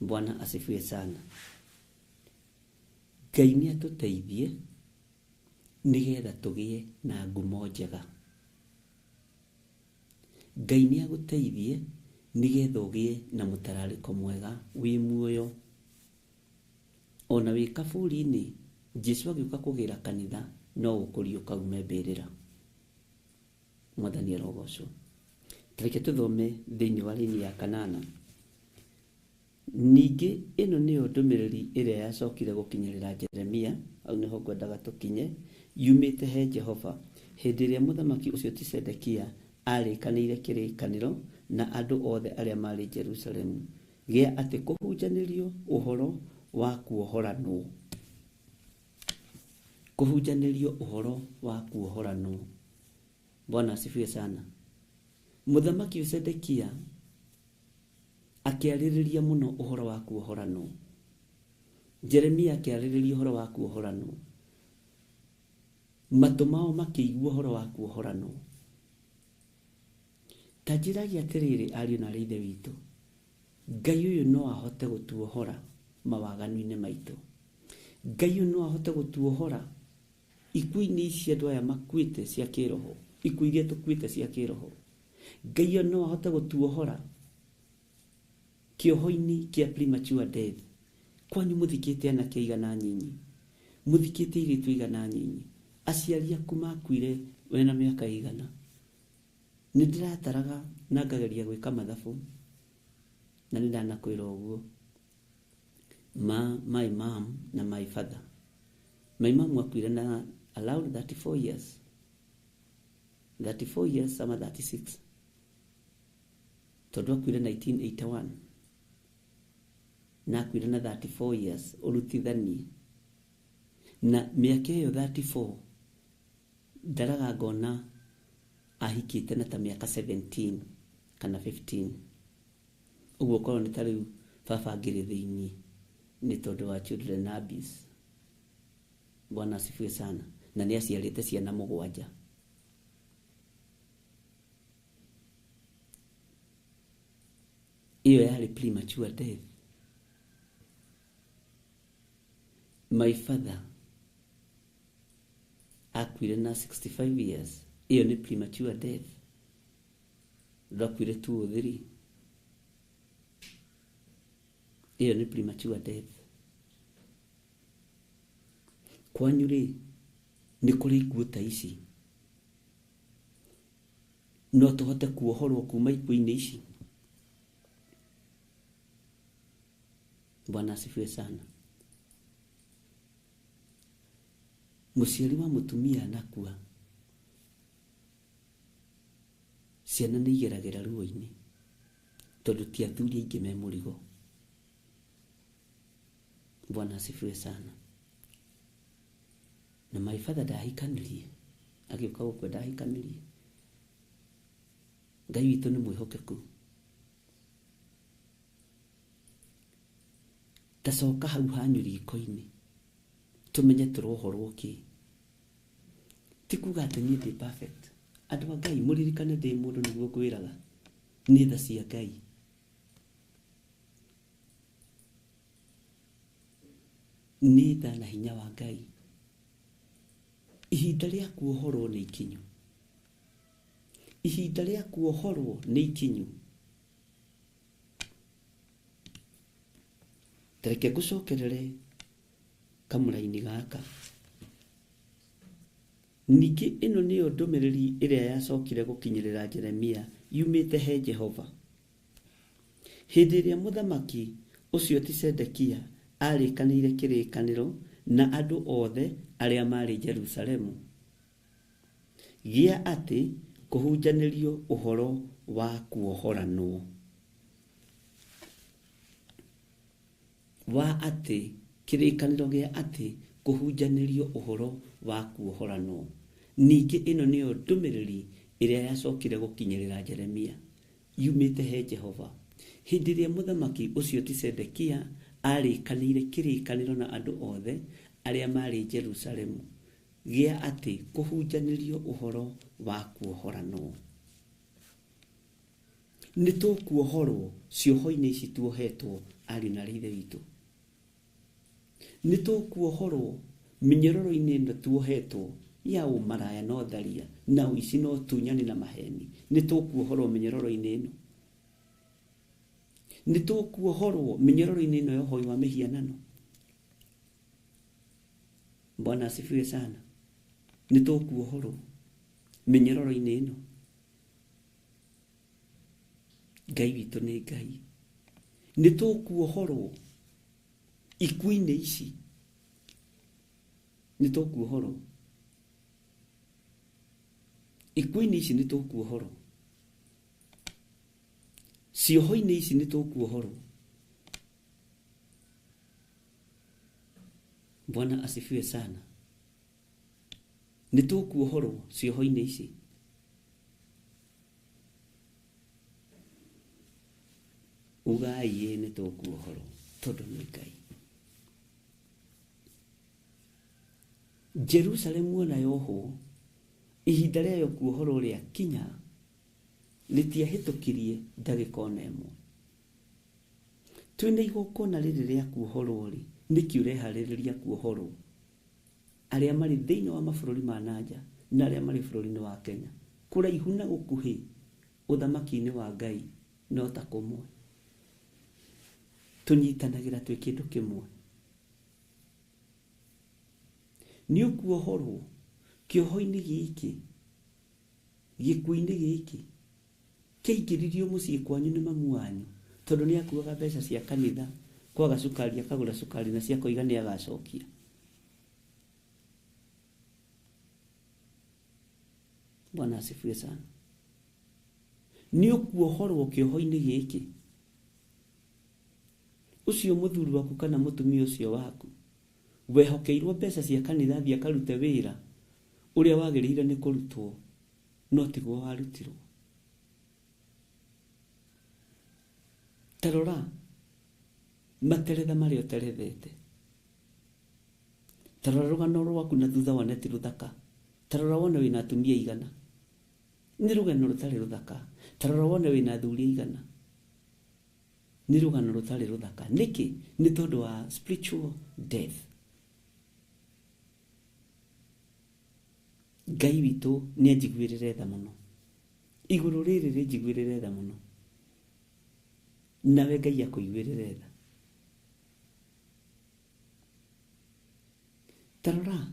Bwana asifiwe sana. Ngai nĩ atũteithie nĩgetha tũgĩe na ngumo njega. Ngai nĩ agũteithie nĩgetha ũgĩe na mũtararĩko mwega wĩ muoyo. Ona wĩ kaburi-inĩ, Jesũ agĩũka kũgĩra kanitha no ũkũrio kaume mbĩrĩra. Mwathani arogocwo. Reke tũthome thĩinĩ wa raini ya 8. Ningĩ ĩno nĩyo ndũmĩrĩri ĩrĩa yacokire gũkinyĩrĩra Jeremia, au nĩho ngwendaga tũkinye, yumĩte he Jehova hĩndĩ ĩrĩa mũthamaki ũcio ti Sedekia arĩkanĩire kĩrĩkanĩro na andũ othe arĩa marĩ Jerusalemu gĩa atĩ kũhunjanĩrio ũhoro wa kuohoranwo. Kũhunjanĩrio ũhoro wa kuohoranwo. Bwana asifiwe sana. Mũthamaki Sedekia akĩarĩrĩria mũno ũhoro wa kuohoranwo. Jeremia akĩarĩrĩria ũhoro wa kuohoranwo. Matũ mao makĩigua ũhoro wa kuohoranwo. Ta njĩragia atĩrĩrĩ, ariũ na ithe witũ, Ngai ũyũ no ahote gũtuohora mawaganu-inĩ maitũ. Ngai ũyũ no ahote gũtuohora ikuũ-inĩ ici andũ aya makuĩte cia kĩroho, ikuũ iria tũkuĩte cia kĩroho. Ngai ũyũ no ahote gũtuohora kĩoho-inĩ kĩa premature death. Kwanyu mũthikĩte anake aigana nyinyi, mũthikĩte airĩtu aigana nyinyi, aciari aku makuire wena mĩaka igana. Nĩ ndĩrataraga na ngageria gwĩka mathabu, na nĩ ndanakwĩra ũguo. My mom na my father. My mom akuire na around 34 years. 34 years sama 36. Tondũ akuire 1981. Na akuire na 34 years ũrutithanie. Na mĩaka ĩyo 34 ndaraga ngona ahikĩte na ta mĩaka 17 kana 15. Ũguo korwo nĩ ta rĩu baba ngĩrĩ thĩinĩ nĩ tondũ wa children abuse. Bwana asifiwe sana. Na nĩ aciarĩte ciana 7. Iyo yarĩ premature death. My father akuire na 65 years. Iyo nĩ premature death. Ndakuire 203. Iyo nĩ premature death. Kwanyu rĩ, nĩ kũrĩ ikuũ ta ici. No tũhote kuohorwo kuma ikuũ-inĩ ici. Bwana asifiwe sana. Mũciari wa mũtumia anakua, ciana nĩ igeragĩra ruo-inĩ tondũ ti athuri aingĩ me mũrigo. Bwana asifiwe sana. Na my father ndahikanirie, agĩũka gũkua ndahikanirie. Ngai witũ nĩ mwĩhokeku. tacoka hau hanyu riko-inĩ tũmenye tũrohorwo kĩ. Ti kuga atĩ niĩ ndĩ perfect. Andũ a Ngai mũririkane ndĩ mũndũ nĩguo ngwĩraga nĩ tha cia Ngai. Nĩ tha na hinya wa Ngai. Ihinda rĩa kuohorwo nĩ ikinyu. Ihinda rĩa kuohorwo nĩ ikinyu. Tareke ngũcokerere kamũra-inĩ gaka. Ningĩ ĩno nĩyo ndũmĩrĩri ĩrĩa yacokire gũkinyĩrĩra Jeremia yumĩte he Jehova. Hĩndĩ ĩrĩa mũthamaki ũcio ti Sedekia arĩkanĩire kĩrĩkanĩro na andũ othe arĩa marĩ Jerusalemu, gĩa atĩ kũhunjanĩrio ũhoro wa kuohoranwo. Wa atĩ kĩrĩkanĩro gĩa atĩ kũhunjanĩrio ũhoro wa kuohoranwo. Ningĩ ĩno nĩyo ndũmĩrĩri ĩrĩa yacokire gũkinyĩrĩra Jeremia yumĩte he Jehova. Hĩndĩ ĩrĩa mũthamaki ũcio ti Sedekia arĩkanĩire kĩrĩkanĩro na andũ othe arĩa marĩ Jerusalemu, gĩa atĩ kũhunjanĩrio ũhoro wa kuohoranwo. Nĩ tũkuohorwo cioho-inĩ ici tuohetwo ariũ na ithe witũ. Nĩ tũkuohorwo mĩnyororo-inĩ ĩno tuohetwo ya ũmaraya na ũtharia na ũici na ũtunyani na maheni. Nĩ tũkuohorwo mĩnyororo-inĩ ĩno. Nĩ tũkuohorwo mĩnyororo-inĩ ĩno ya ũhoi wa mĩhianano. Bwana asifiwe sana. Nĩ tũkuohorwo mĩnyororo-inĩ ĩno. Ngai witũ nĩ Ngai. Nĩ tũkuohorwo ikuũ-inĩ ici. Nĩ tũkuohorwo ikuũ-inĩ ici. Nĩ tũkuohorwo cioho-inĩ ici. Nĩ tũkuohorwo. Bwana asifiwe sana. Nĩ tũkuohorwo cioho-inĩ ici. Ugai nĩ tũkuohorwo tondũ nĩ Ngai. Jerusalemu ona yohwo, ihinda rĩayo kuohorwo rĩa kinya rĩtiahĩtũkirie ndagĩka ona ĩmwe. Twĩna igongona rĩrĩ rĩa kuohorwo rĩ, nĩkĩ ũreharĩrĩria kuohorwo? Arĩa marĩ thĩinĩ wa mabũrũri ma nanja na arĩa marĩ bũrũri-inĩ wa Kenya, kũraihu na gũkuhĩ, ũthamaki-inĩ wa Ngai no ta kũmwe. Tũnyitanagĩra twĩ kĩndũ kĩmwe. Nĩ ũkuohorwo kĩoho-inĩ gĩkĩ, gĩkuũ-inĩ gĩkĩ kĩaingĩririo mũciĩ kwanyu nĩ mamu wanyu, tondũ nĩ akuaga mbeca cia kanitha, kwaga cukari akagũra cukari na cia kũiga nĩ agacokia. Bwana asifiwe sana. Nĩ ũkuohorwo kĩoho-inĩ gĩkĩ. Ũcio mũthuri waku kana mũtumia ũcio waku wehokeirwo mbeca cia kanitha thia karute wĩra ũrĩa wagĩrĩire nĩ kũrutwo, no tiguo warutirwo. Tarora materetha marĩa ũterethete. Tarora rũgano rwaku na thutha wone ti rũthaka. Tarora wone wĩna atumia igana. Nĩ rũgano rũtarĩ rũthaka. Tarora wone wĩna athuri igana. Nĩ rũgano rũtarĩ rũthaka. Nĩkĩ? Nĩ tondũ wa spiritual death. Ngai witũ nĩ anjiguĩrĩre tha mũno. Igũrũ rĩrĩ rĩnjiguĩrĩre tha mũno. Nawe Ngai akũiguĩrĩre tha. Tarora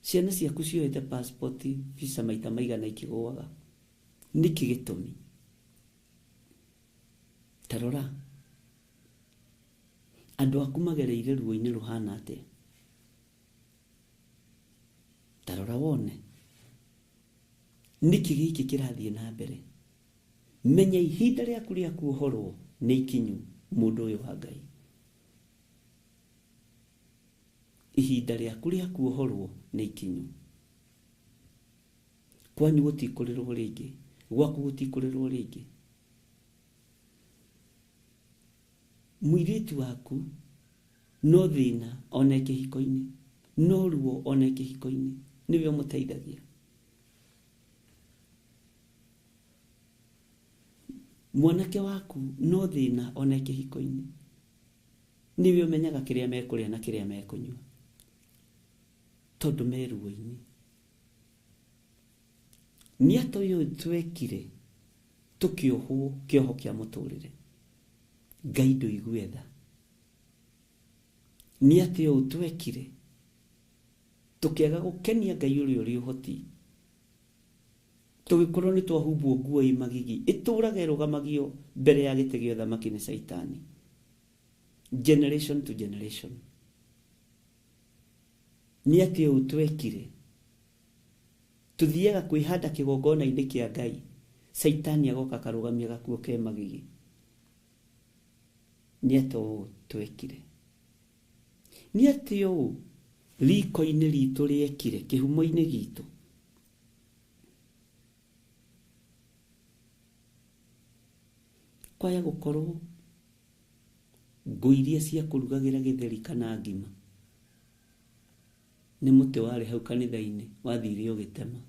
ciana ciaku cioete passport visa maita maigana ikĩgũaga. Nĩkĩ gĩtũmi? Tarora andũ aku magereire ruo-inĩ rũhana atĩa. Tarora wone nĩkĩ gĩkĩ kĩrathiĩ na mbere. Menya ihinda rĩaku rĩa kuohorwo nĩ ikinyu, mũndũ ũyũ wa Ngai. Ihinda rĩaku rĩa kuohorwo nĩ ikinyu. Kwanyu gũtikũrĩrwo rĩngĩ, gwaku gũtikũrĩrwo rĩngĩ. Mwiritu waku no thina one kihiko-ini, no ruo one kihiko-ini, niwe muteithagia. Mwanake waku no thina one kihiko-ini, niwe umenyaga kiria mekuria na kiria mekunyua, tondu me ruo-ini. Ni ato yo twekire tukiohwo kioho kia muturire, Ngai nduigwe tha. Ni atio twekire tukiaga gukenia Ngai uri uhoti, tugikorwo ni twahumbwo nguo imagigi iturage rugamagio mbere ya gite gio thamaki ni Saitani, generation to generation. Ni atio twekire tuthiaga kwihanda kigongona-ini kia Ngai, Saitani agoka karugamia gakuo ke magigi. Ni ato twekire. Ni atio riko-ini ritu riekire, kihumo-ini gitu, kwaya gukorwo ngũ iria cia kurugagira githeri kana ngima ni muti wari hau kanitha-ini wathire ugitema,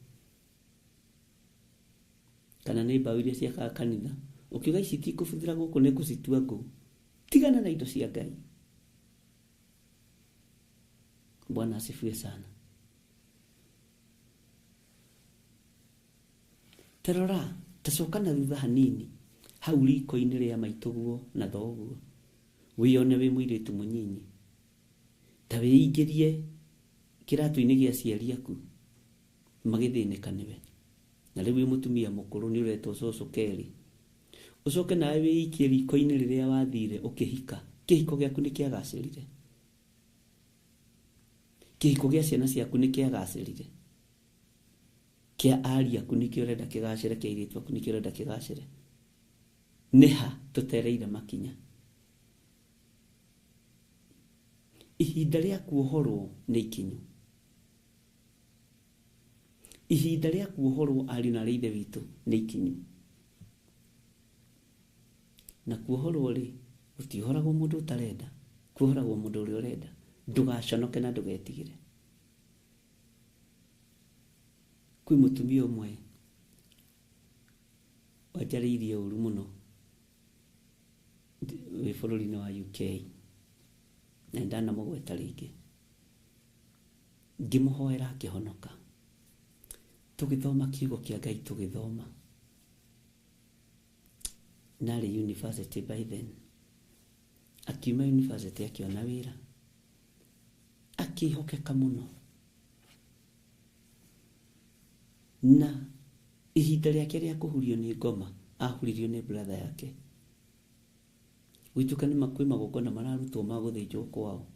kana ni mbaũ iria ciakaga kanitha ukiuga ici tikubuthira guku ni gucitua ngũ. Tigana na indo cia Ngai. Bwana asifiwe sana. Terora tacokana thutha hanini hau riko-ini ria maituguo na thoguo, wione wi muiritu munyinyi, ta wiingirie kiratu-ini gia ciari aku magithinika niwe, na riu wi mutumia mukuru ni uretwo cucu Keri, ucoke nawe wiikie riko-ini riria wathire ukihika, kihiko giaku ni kiagacirire, kihiko gia ciana ciaku ni kiagacirire, kia ari aku ni kiorenda kigacire, kia iritu aku ni kiorenda kigacire. Neha tutereire makinya. Ihinda ria kuohorwo ni ikinyu. Ihinda ria kuohorwo ari na ithe witu ni ikinyu. Na kuohorwo ri gutihoragwo mundu utarenda, kuohoragwo mundu uri urenda. Ndugaconoke na ndugetigire. Kwi mutumia umwe wajariirie uru muno wi bururi-ini wa UK, na ndana mugweta ringi, ngimuhoera akihonoka. Tugithoma kiugo kia Ngai, tugithoma nari university by then, akiuma university akiona wira, akihokeka muno, na ihinda riake ria kuhurio ni ngoma ahuririo ni brother yake. Gwituka ni makwi magongona mararutwo ma guthinjwo kwao,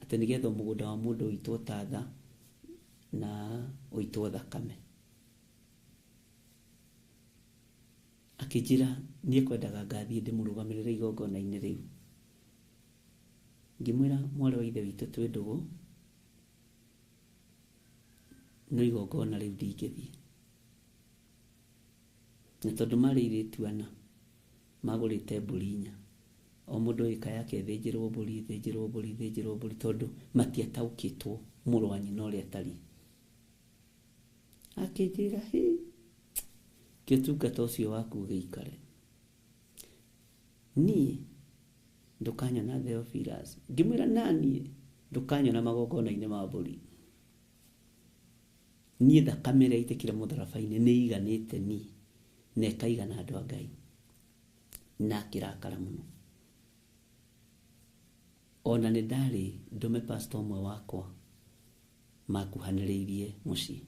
ati nigetha mugunda wa mundu uitwo tatha na uitwo thakame. Akijira nie kwendaga ngathie ndimurugamirire igongona-ini riu. Ngimwira mwari wa ithe witu twi ndugu, no igongona riu ndingithie, na tondu mari irituana magurite mburi inya, o mundu ika yake thinjirwo mburi, tondu matiataukitwo muru wa nyina uria tari. Akijira kiutungata ucio waku giikare, ni ndukanyona Theophilus. Ngimwira nani ndukanyona magongona-ini ma mburi, ni thakame ria itikire mutharaba-ini ni iganite ni na ikaigana andu a Ngai. Na akirakara muno. Ona ni ndari ndume pastor umwe wakwa makuhaniriirie mucii,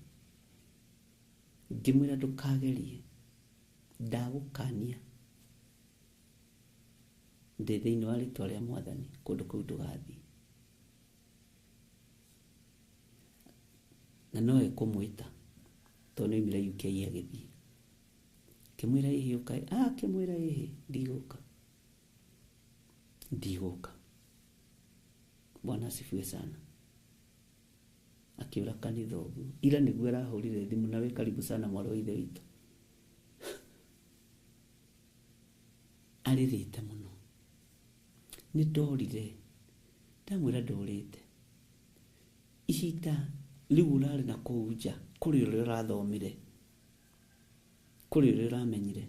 ngimwira ndukagerie, ndagukania ndi thiini wa ritwa ria Mwathani, kundu kuu ndugathie. Na noe kumwita tondu imire UK agithie, kimwira ihi ukai, kimwira ihi ndiguka. Bwana asifiwe sana. Akiura kanitha uguo, ira niguo arahurire thimu, na we karibu sana mwari wa ithe witu. Aririte muno, nĩ ndorire ndamwĩra ndorĩte ihinda rĩu ũrarĩ na kũu nja kũrĩ ũrĩa ũrathomire kũrĩ ũrĩa ũramenyire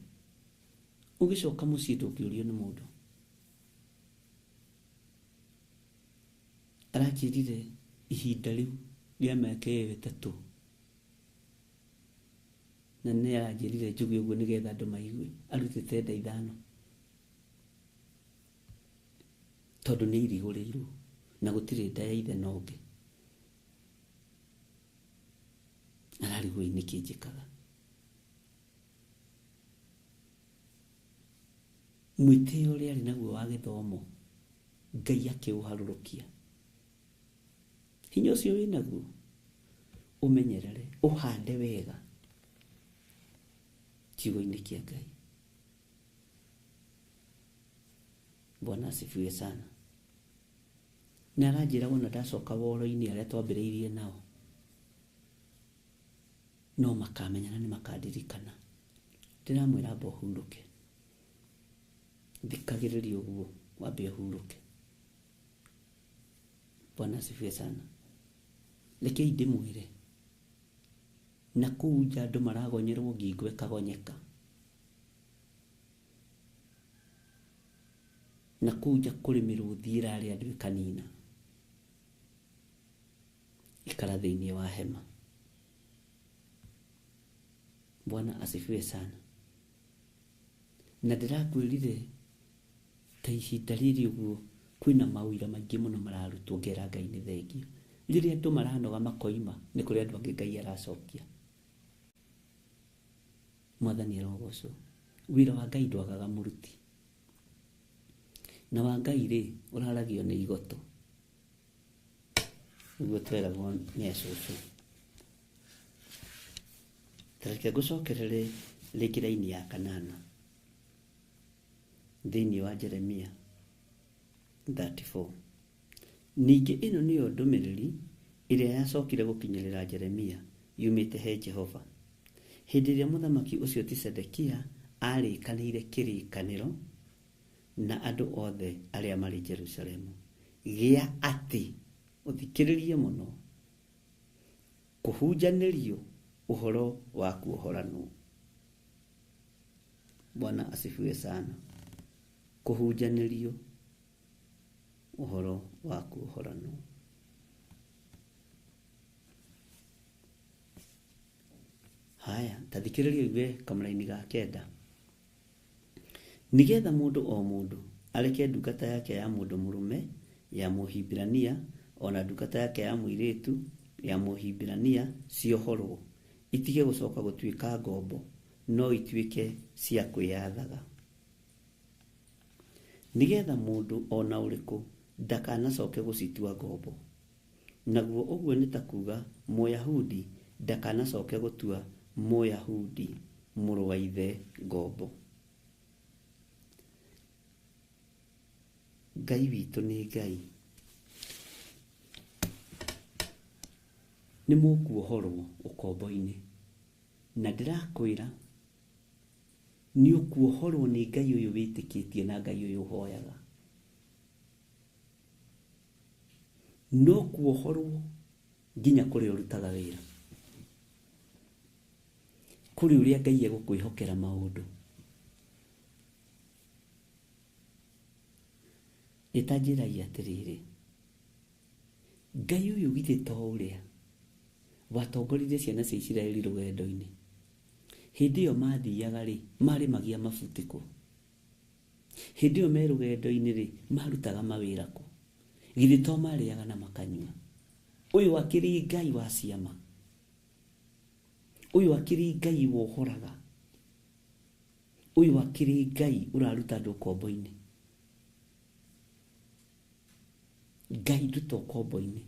ũgĩcoka mũciĩ ndũngĩũrio nĩ mũndũ. Aranjĩrire ihinda rĩu rĩa mĩaka ĩyo 3 na nĩ aranjĩrire njuge ũguo nĩgetha andũ maigue arutĩte nda 5 tondũ nĩ irigũrĩirwo na gũtirĩ nda ya ithe na ũngĩ. Ararigwo nĩ kĩnjĩkaga. Mwĩtĩo ũrĩa arĩ naguo wa gĩthomo Ngai akĩũharũrũkia. Hinya ũcio wĩ naguo ũmenyerere ũhande wega kiugo-inĩ kĩa Ngai. Bwana asifiwe sana. Na aranjĩra wona ndacoka woro-inĩ arĩa twambĩrĩirie nao no makamenyana nĩ makandirikana. Ndĩramwĩra amba ũhurũke. Thikagĩrĩria ũguo wambe ũhurũke. Bwana asifiwe sana. Rekei ndĩmwĩre na kũu nja andũ maragonyerwo ngingo ĩkagonyeka. Na kũu nja kũrĩ mĩrũthi ĩrarĩa andũ ĩkanina. Ikara thĩinĩ wa hema. Bwana asifiwe sana. Na ndĩrakwĩrire ta ihinda rĩrĩ ũguo kwĩna mawĩra maingĩ mũno mararutwo ngera Ngai nĩ thengio. Rĩrĩa andũ maranoga makoima nĩ kũrĩ andũ angĩ Ngai aracokia. Mwathani arogocwo. Wĩra wa Ngai ndwagaga mũruti. Na wa Ngai rĩ ũraragio nĩ igoto. Ũguo tweragwo nĩ cũcũ. Tareke ngũcokerere rĩngĩ raini ya 8 thĩinĩ wa Jeremia 34. Ningĩ ĩno nĩyo ndũmĩrĩri ĩrĩa yacokire gũkinyĩrĩra Jeremia yumĩte he Jehova. Hĩndĩ ĩrĩa mũthamaki ũcio ti Sedekia arĩkanĩire kĩrĩkanĩro na andũ othe arĩa marĩ Jerusalemu gĩa atĩ ũthikĩrĩrie mũno kũhunjanĩrio ũhoro wa kuohoranwo. Bwana asifiwe sana. Kũhunjanĩrio ũhoro wa kuohoranwo. Haya, tathikĩrĩria igue kamũra-inĩ ga 9. Nĩgetha mũndũ o mũndũ areke ndungata yake ya mũndũ mũrũme ya Mũhibirania ona ndungata yake ya mũirĩtu ya Mũhibirania ciohorwo, itige gũcoka gũtuĩka ngombo, no ituĩke cia kwĩyathaga. Nĩgetha mũndũ ona ũrĩkũ ndakanacoke gũcitua ngombo. Naguo ũguo nĩ ta kuga Mũyahudi ndakanacoke gũtua Mũyahudi mũrũ wa ithe ngombo. Ngai witũ nĩ Ngai. Nĩ mũkuohorwo ũkombo-inĩ. Na ndĩrakwĩra nĩ ũkuohorwo nĩ Ngai ũyũ wĩtĩkĩtie na Ngai ũyũ ũhoyaga. No kuohorwo nginya kũrĩa ũrutaga wĩra. Kũrĩ ũrĩa Ngai egũkwĩhokera maũndũ. Ĩtanjĩragia atĩrĩrĩ, Ngai ũyũ githĩ to ũrĩa watongoririe ciana cia Isiraeli rũgendo-inĩ. Hĩndĩ ĩyo mathiaga rĩ marĩmagia mabuti kũ? Hĩndĩ ĩyo me rũgendo-inĩ rĩ marutaga mawĩra kũ? Githĩ to marĩaga na makanyua? Ũyũ akĩrĩ Ngai wa ciama. Ũyũ akĩrĩ Ngai wohoraga. Ũyũ akĩrĩ Ngai ũraruta andũ kombo-inĩ. Ngai nduta kombo-inĩ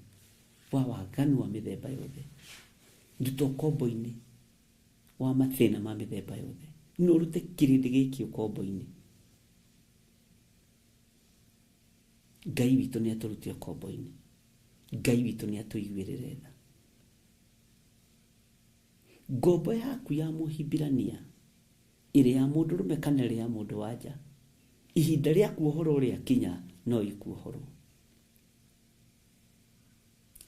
wa waganu wa mĩthemba yothe. Nduta kombo-inĩ wa mathĩna ma mĩthemba yothe. No rute kĩrĩndĩ gĩkĩ kombo-inĩ. Ngai witũ nĩ atũrutire kombo-inĩ. Ngai witũ nĩ atũiguĩrĩre tha. Ngombo yaku ya Mũhibirania ĩrĩ ya mũndũ rũme kana ĩrĩ ya mũndũ wanja, ihinda rĩa kuohorwo rĩakinya no ikuohorwo.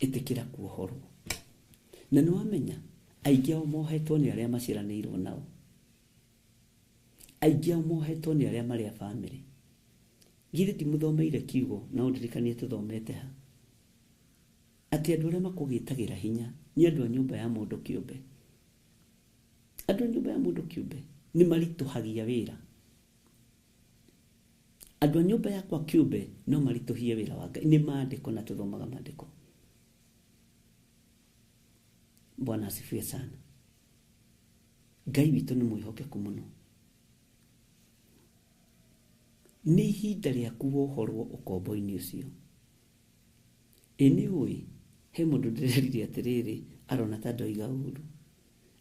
Itikira kuohorwo. Na niwamenya aingĩ ao mohetwo nĩ arĩa maciranĩirwo nao. Aingĩ ao mohetwo nĩ arĩa marĩ a family. Githĩ ndimũthomeire kiugo na ũndirikanie tũthomete ha. Atĩ andũ arĩa makũgĩtagĩra hinya nĩ andũ a nyũmba ya mũndũ kĩũmbe. Andũ a nyũmba ya mũndũ kĩũmbe nĩ maritũhagia wĩra. Andũ a nyũmba yakwa kĩũmbe no maritũhie wĩra wa Ngai. Nĩ maandĩko na tũthomaga maandĩko. Bwana asifiwe sana. Ngai witũ nĩ mwĩhokeku mũno. Nĩ ihinda rĩaku wohorwo ũkombo-inĩ ũcio. Nĩ ũĩ he mũndũ ndĩrerire atĩrĩrĩ arona ta ndoiga ũru.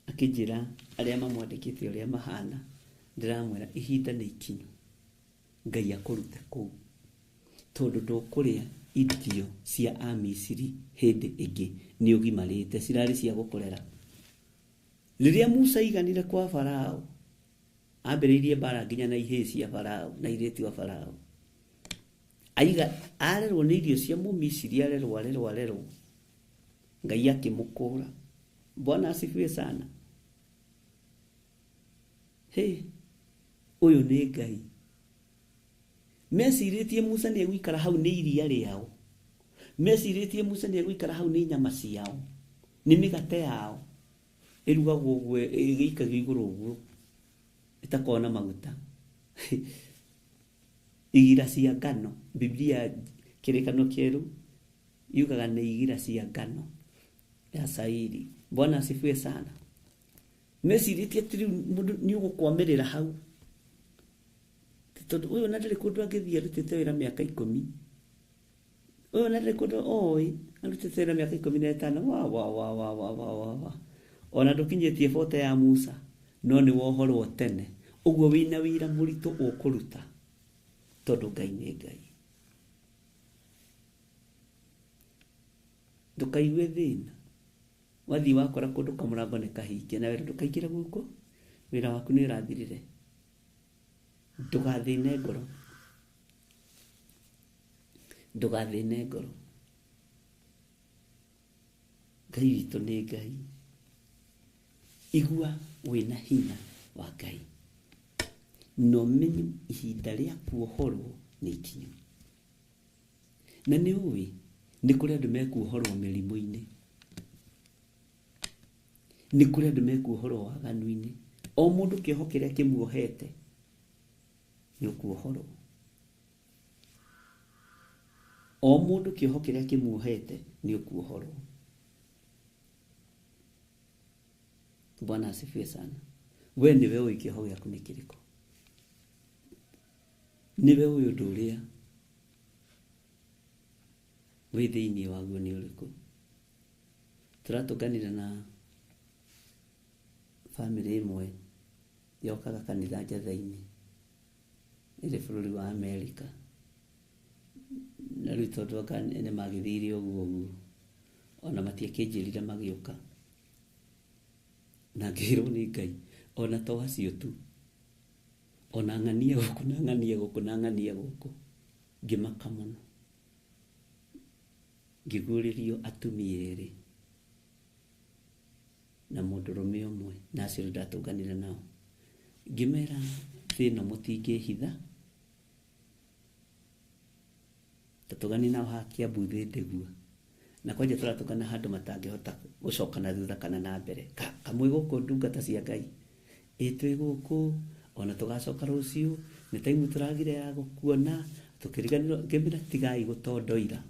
Akĩnjĩra arĩa mamwandĩkĩte ũrĩa mahana, ndĩramwĩra ihinda nĩ ikinyu. Ngai akũrute kũu. Tondũ ndũkũrĩa irio cia Amisiri hĩndĩ ĩngĩ nĩ ũgimarĩte cirarĩ cia gũkũrera. Rĩrĩa Musa aiganire kwa Farao, ambĩrĩirie mbara nginya na ihĩĩ cia Farao na airĩtu a Farao. Arerwo nĩ irio cia Mũmisiri, arerwo. Ngai akĩmũkũra. Bwana asifiwe sana. Ũyũ nĩ Ngai. Mecirĩtie Musa nĩ egũikara hau nĩ iria rĩao. Mecirĩtie Musa nĩ egũikara hau nĩ nyama ciao. Nĩ mĩgate yao. Ĩrugagwo ũguo ĩgĩikagio igũrũ ũguo. Ĩtakoragwo na maguta. Igira cia ngano. Biblia kĩrĩkanĩro kĩerũ yugaga nĩ igira cia ngano ya cairi. Bwana asifiwe sana. Mecirĩtie atĩ mũndũ nĩ ũgũkwamĩrĩra hau. Tondũ ũyũ na ndarĩ kũndũ angĩthiĩ arutĩte wĩra mĩaka 10. Ũyũ na ndarĩ kũndũ arutĩte wĩra mĩaka 15. Ona ndũkinyĩtie 40 ya Musa, no nĩ wohorwo tene. Ũguo wĩna wĩra mũritũ ũkũruta. Tondũ Ngai nĩ Ngai. Ndũkaigue thĩna. Wathiĩ wakora kũndũ kamũrango nĩ kahinge na wĩra ndũkaingĩre gũkũ, wĩra waku nĩ ũrathirire. Ndũgathĩne ngoro. Ndũgathĩne ngoro. Ngai witũ nĩ Ngai. Igua wĩna hinya wa Ngai. No menye ihinda rĩa kuohorwo nĩ ikinyu. Na nĩ ũĩ nĩ kũrĩ andũ mekuohorwo mĩrimũ-inĩ. Nĩ kũrĩ andũ mekuohorwo waganu-inĩ. O mũndũ kĩoho kĩrĩa kĩmuohete nĩ ũkuohorwo. O mũndũ kĩoho kĩrĩa kĩmuohete nĩ ũkuohorwo. Bwana asifiwe sana. We nĩwe ũĩ kĩoho gĩaku nĩ kĩrĩkũ. Nĩwe ũĩ ũndũ ũrĩa wĩ thĩinĩ waguo nĩ ũrĩkũ. Tũratũnganire na family ĩmwe yokaga kanitha Njatha-inĩ ĩrĩ bũrũri wa Amerika. Na rĩu tondũ anga nĩ magĩthire ũguo ona matiakĩnjĩrire magĩũka. Na ngĩrwo nĩ Ngai ona to acio tu. Ona ng'ania gũkũ na ng'ania gũkũ na ng'ania gũkũ. Ngĩmaka mũno. Ngĩguũrĩrio atumia erĩ na mũndũrũme ũmwe na acio ndatũnganire nao. Ngĩmera thĩna mũtingĩhitha. Tatũgani nao ha Kiambu Ndĩgua. Na kwanja tũratũngana handũ matangĩhota gũcoka na thutha kana na mbere. Kamwe gũkũ ndungata cia Ngai. Twĩ gũkũ ona tũgacoka rũciũ nĩ taimu tũragire ya gũkuona tũkĩriganĩrwo. Ngĩmera tigai gũtondoira.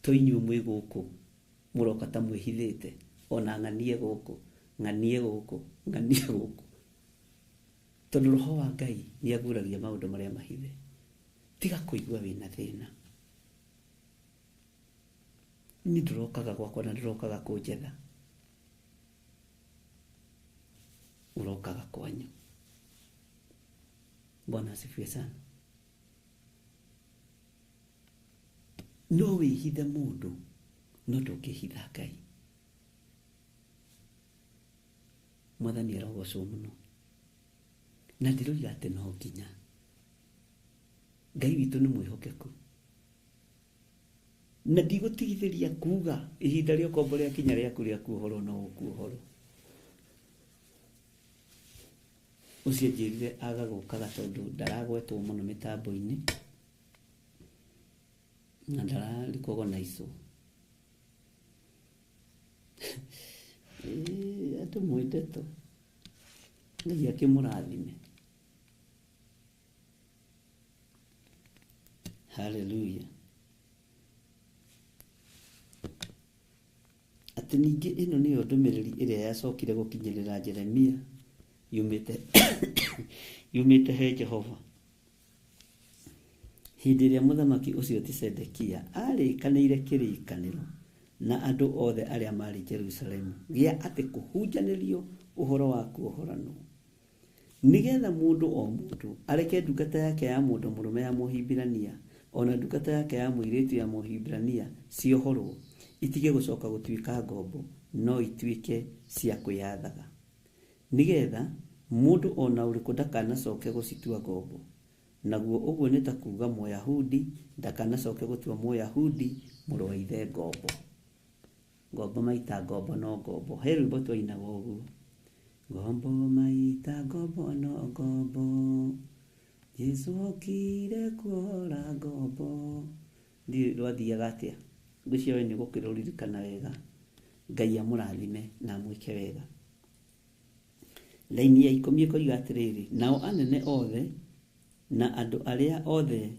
Tũinyuĩ mwĩ gũkũ mũroka ta mwĩhithĩte. Ona ng'anie gũkũ, ng'anie gũkũ, ng'anie gũkũ. Tondũ Roho wa Ngai nĩ aguũragia maũndũ marĩa mahithe. Tiga kũigua wĩna thĩna. Nĩ ndĩrokaga gwakwa na ndĩrokaga kũnjetha. Ũrokaga kwanyu. Bwana asifiwe sana. No wĩhithe mũndũ no ndũngĩhitha Ngai. Mwathani arogocwo mũno. Na ndĩroiga atĩ no nginya. Ngai witũ nĩ mwĩhokeku, na ndigũtigithĩria kuuga ihinda rĩa ũkombo rĩa kinya rĩaku rĩa kuohorwo no ũkuohorwo. Ũcio njĩrire aga gũkaga tondũ ndaragwetwo mũno mĩtambo-inĩ na ndararikogwo na ico. Andũ mwĩndeto Ngai akĩmũrathime. Hallelujah. Atĩ ningĩ ĩno nĩyo ndũmĩrĩri ĩrĩa yacokire gũkinyĩrĩra Jeremia yumĩte he Jehova. Hĩndĩ ĩrĩa mũthamaki ũcio ti Sedekia arĩkanĩire kĩrĩkanĩro na andũ othe arĩa marĩ Jerusalemu gĩa atĩ kũhunjanĩrio ũhoro wa kuohoranwo, nĩgetha mũndũ o mũndũ areke ndungata yake ya mũndũ mũrũme ya Mũhibirania ona ndungata yake ya mũirĩtu ya Mũhibirania ciohorwo, itige gũcoka gũtuĩka ngombo, no ituĩke cia kwĩyathaga, nĩgetha mũndũ ona ũrĩkũ ndakanacoke gũcitua ngombo. Naguo ũguo nĩ ta kuuga Mũyahudi ndakanacoke gũtua Mũyahudi mũrũ wa ithe ngombo. Ngombo maita ngombo no ngombo. He rwĩmbo twainaga ũguo, ngombo maita ngombo no ngombo, Jesu okire kuohora ngombo. Ndiũĩ rwathiaga atĩa, ngwĩciria we nĩ gũkĩrũririkana wega. Ngai amũrathime na amwĩke wega. Laini ya 10 ĩkoiga atĩrĩrĩ, nao anene othe na andũ arĩa othe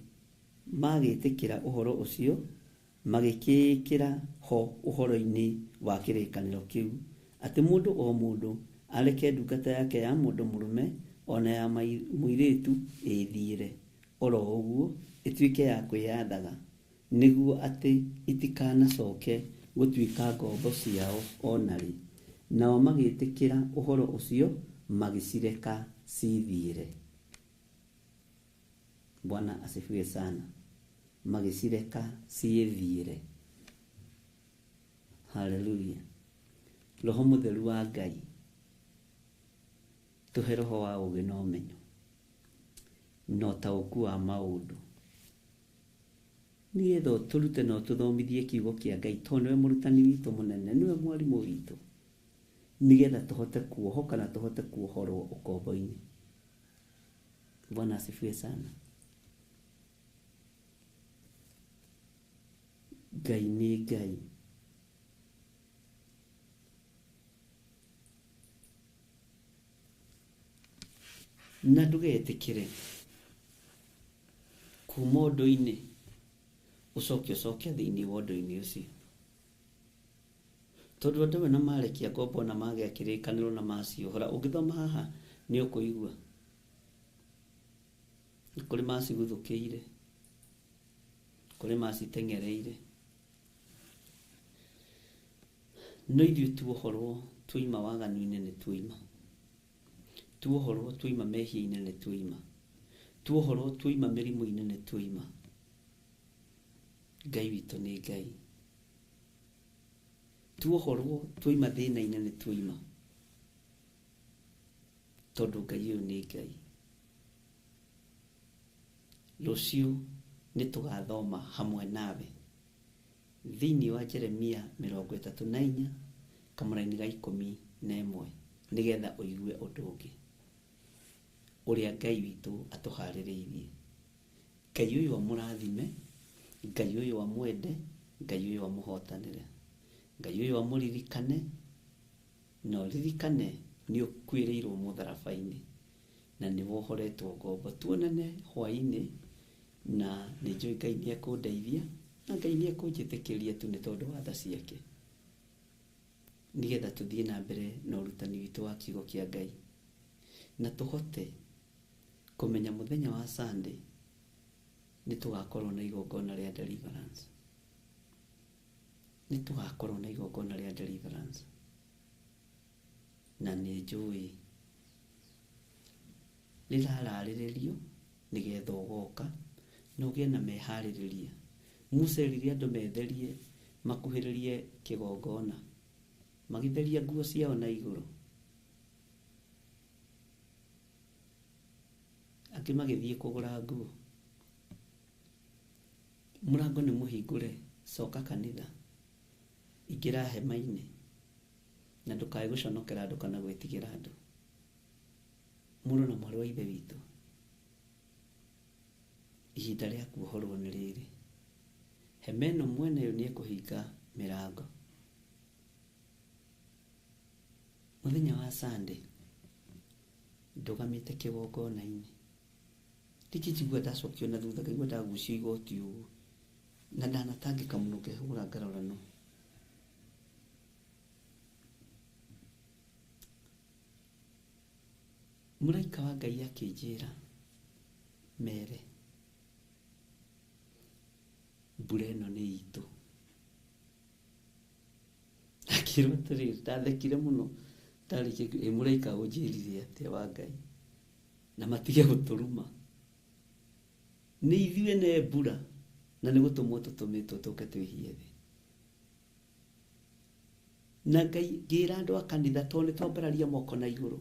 magĩtĩkĩra ũhoro ũcio magĩkĩkĩra ho ũhoro-inĩ wa kĩrĩkanĩro kĩu, atĩ mũndũ o mũndũ areke ndungata yake ya mũndũ mũrũme ona ya mũirĩtu ĩthiĩre oro ũguo ĩtuĩke ya kwĩyathaga, nĩguo atĩ itikanacoke gũtuĩka ngombo ciao onarĩ. Nao magĩtĩkĩra ũhoro ũcio magĩcireka cithiĩre. Bwana asifiwe sana. Magĩcireka ciĩthiĩre. Hallelujah. Roho mũtheru wa Ngai tũhe roho wa ũũgĩ na ũmenyo na ũtaũku wa maũndũ, nĩgetha tũrute na tũthomithie kiugo kĩa Ngai, tondũ nĩwe mũrutani witũ mũnene, nĩwe mwarimũ witũ, nĩgetha tũhote kuohoka na tũhote kuohorwo ũkombo-inĩ. Bwana asifiwe sana. Ngai nĩ Ngai. Na ndũgetĩkĩre kuma ũndũ-inĩ ũcokia thĩinĩ wa ũndũ-inĩ ũcio, tondũ andũ ena marekia ngombo na magĩa kĩrĩkanĩro na maciohora. Ũngĩthoma haha nĩ ũkũigua kũrĩ maciguthũkĩire, kũrĩ maciteng'ereire. No ithuĩ tuohorwo twoima waganu-inĩ nĩ twoima, tuohorwo twoima mehia-inĩ nĩ twoima, tuohorwo twoima mĩrimũ-inĩ nĩ twoima. Ngai witũ nĩ Ngai. Tuohorwo twoima thĩna-inĩ nĩ twoima, tondũ Ngai ũyũ nĩ Ngai. Rũciũ nĩ tũgathoma hamwe nawe thĩinĩ wa Jeremia 34 kamũra-inĩ ga 11, nĩgetha ũigue ũndũ ũngĩ ũrĩa Ngai witũ atũharĩrĩirie. Ngai ũyũ amũrathime, Ngai ũyũ amwende, Ngai ũyũ amũhotanĩre, Ngai ũyũ amũririkane, na ũririkane nĩ ũkuĩrĩirwo mũtharaba-inĩ na nĩ wohoretwo ngombo. Tuonane hwaĩ-inĩ, na nĩ njũĩ Ngai nĩ ekũndeithia na Ngai nĩ ekũnjĩtĩkĩria tu nĩ tondũ wa tha ciake, nĩgetha tũthiĩ na mbere na ũrutani witũ wa kiugo kĩa Ngai, na tũhote kũmenya mũthenya wa Sunday nĩ tũgakorwo na igongona rĩa deliverance. Nĩ tũgakorwo na igongona rĩa deliverance, na nĩ njũĩ rĩrararĩrĩrio nĩgetha ũgoka na ũgĩe na meharĩrĩria. Musa erire andũ metherie makuhĩrĩrie kĩgongona, magĩtheria nguo ciao na igũrũ, angĩ magĩthiĩ kũgũra nguo. Mũrango nĩ mũhingũre, coka kanitha, ingĩra hema-inĩ, na ndũkae gũconokera andũ kana gwĩtigĩra andũ. Mũrũ na mwarĩ wa ithe witũ, ihinda rĩa kuohorwo nĩ rĩrĩ. Hema ĩno mwene yo nĩ kũhinga mĩrango. Mũthenya wa Sunday, ndũgamĩte kĩgongona-inĩ. Ndikĩjigua ndacokio na thutha, ngaigua ndagucio igoti ũguo, na ndanatangĩka mũno ngehũra ngarorano. Mũraika wa Ngai akĩnjĩra, mere, mbura ĩno nĩ itũ. Akĩrwo atĩrĩrĩ, ndathekire mũno, ndarĩkia mũraika ũnjĩrire atĩa wa Ngai, na matige gũtũruma. Nĩ ithuĩ nĩ mbura, na nĩ gũtũmwo tũtũmĩtwo tũke twĩhie thĩ. Na Ngai ngĩra andũ a kanitha, tondũ nĩ twambararia moko na igũrũ,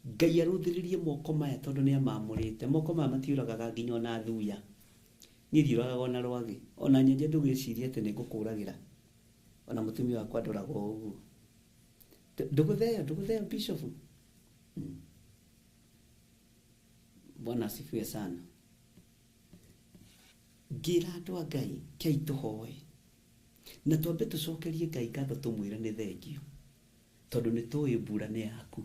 Ngai arũthĩrĩrie moko maya tondũ nĩ amamũrĩte. Moko maya matiũragaga nginya ona thuya. Niĩ ndiũragaga ona rwagĩ. Ona nyenje ndũgĩcirie atĩ nĩ ngũkũragĩra. Ona mũtumia wakwa ndoraga ũguo. Ndũgũtheo Bishop. Bwana asifiwe sana. Ngĩra andũ a Ngai, kei tũhoe. Na twambe tũcokerie Ngai ngatho tũmwĩre nĩ thengio. Tondũ nĩ tũĩ mbura nĩ yaku.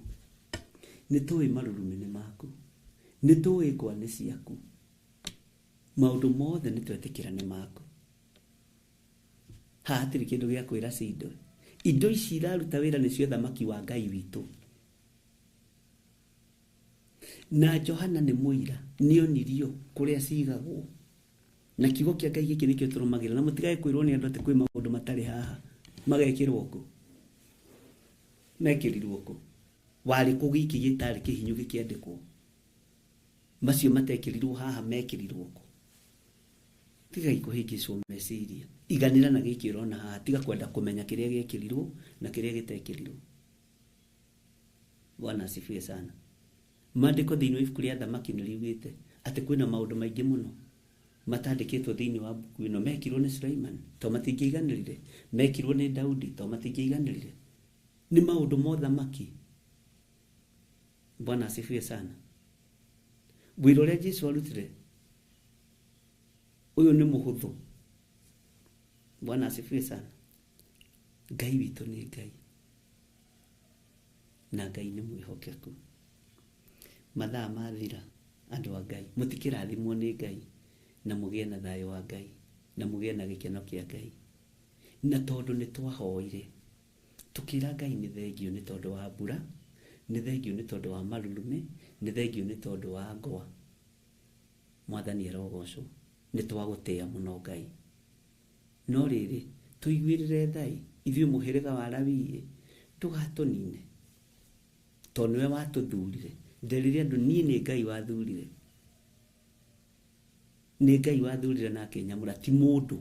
Nĩ tũĩ marurumĩ nĩ maku. Nĩ tũĩ ngwa nĩ ciaku. Maũndũ mothe nĩ twetĩkĩra nĩ maku. Haha hatirĩ kĩndũ gĩa kwĩra cindo. Indo ici iraruta wĩra nĩcio thamaki wa Ngai witũ. Na Johana nĩ mũira, nĩonirio kũrĩa cigagwo. Na kiugo kĩa Ngai gĩkĩ nĩkĩo tũrũmagĩrĩra. Na mũtigae kwĩrwo nĩ andũ atĩ kwĩ maũndũ matarĩ haha. Magekĩrwo kũ? Mekĩrirwo kũ? Warĩ kũ gĩkĩ gĩtarĩ kĩhinyu gĩkĩandĩkwo? Macio matekĩrirwo haha mekĩrirwo kũ? Tigai kũhĩngĩcwo meciria. Iganĩra na gĩkĩ ũrona haha, tiga kwenda kũmenya kĩrĩa gĩekĩrirwo na kĩrĩa gĩtekĩrirwo. Bwana asifiwe sana. Maandĩko thĩinĩ wa ibuku rĩa thamaki nĩ riugĩte atĩ kwĩna maũndũ maingĩ mũno matandĩkĩtwo thĩinĩ wa buku ĩno. Mekirwo nĩ Suleiman, to matingĩiganĩrire. Mekirwo nĩ Daudi, to matingĩiganĩrire. Nĩ maũndũ ma thamaki. Bwana asifiwe sana. Wĩra ũrĩa Jesũ arutire, ũyũ nĩ mũhũthũ. Bwana asifiwe sana. Ngai witũ nĩ Ngai. Na Ngai nĩ mwĩhokeku. Mathaa mathira, andũ a Ngai, mũtikĩrathimwo nĩ Ngai, na mũgĩe na thayũ wa Ngai, na mũgĩe na gĩkeno kĩa Ngai. Na tondũ nĩ twahoire, tũkĩra Ngai nĩ thengio nĩ tondũ wa mbura, nĩ thengio nĩ tondũ wa marurumĩ, nĩ thengio nĩ tondũ wa ngwa. Mwathani arogocwo. Nĩ twagũtĩĩa mũno Ngai. No rĩrĩ, tũiguĩrĩre Ngai, ithuĩ mũhĩrĩga wa Lawi, ndũgatũnine. Tondũ nĩwe watũthurire. Nderire andũ niĩ nĩ Ngai wathurire. Nĩ Ngai wathurire na akĩnyamũra, ti mũndũ.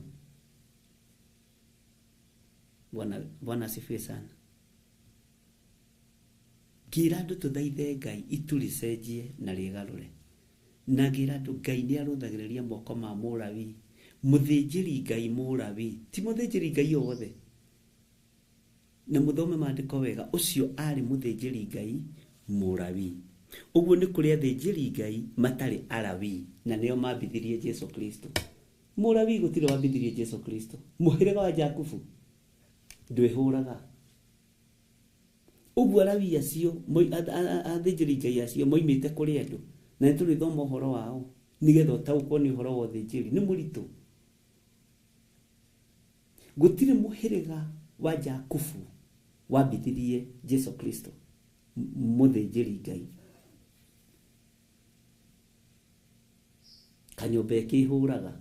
Bwana asifiwe sana. Ngĩra andũ tũthaithe Ngai itũrĩcenjie na rĩgarũre. Na ngĩra andũ Ngai nĩ arũthagĩrĩria moko ma Mũlawi. Mũthĩnjĩri Ngai Mũlawi, ti mũthĩnjĩri Ngai wothe. Na mũthome maandĩko wega, ũcio arĩ mũthĩnjĩri Ngai Mũlawi. Ũguo nĩ kũrĩ athĩnjĩri Ngai matarĩ Alawi, na nĩo mambithirie Jesũ Kristo. Mũlawi gũtirĩ wambithirie Jesũ Kristo. Mũhĩrĩga wa Jakubu ndwĩhũraga. Ũguo Alawi acio, athĩnjĩri Ngai acio moimĩte kũrĩ andũ, na nĩtũrĩthoma ũhoro wao nĩgetha ũtaũkwo nĩ ũhoro wa ũthĩnjĩri. Nĩ mũritũ. Gũtirĩ mũhĩrĩga wa Jakubu wambithirie Jesũ Kristo, mũthĩnjĩri Ngai. Kanyũmba ĩkĩhũraga,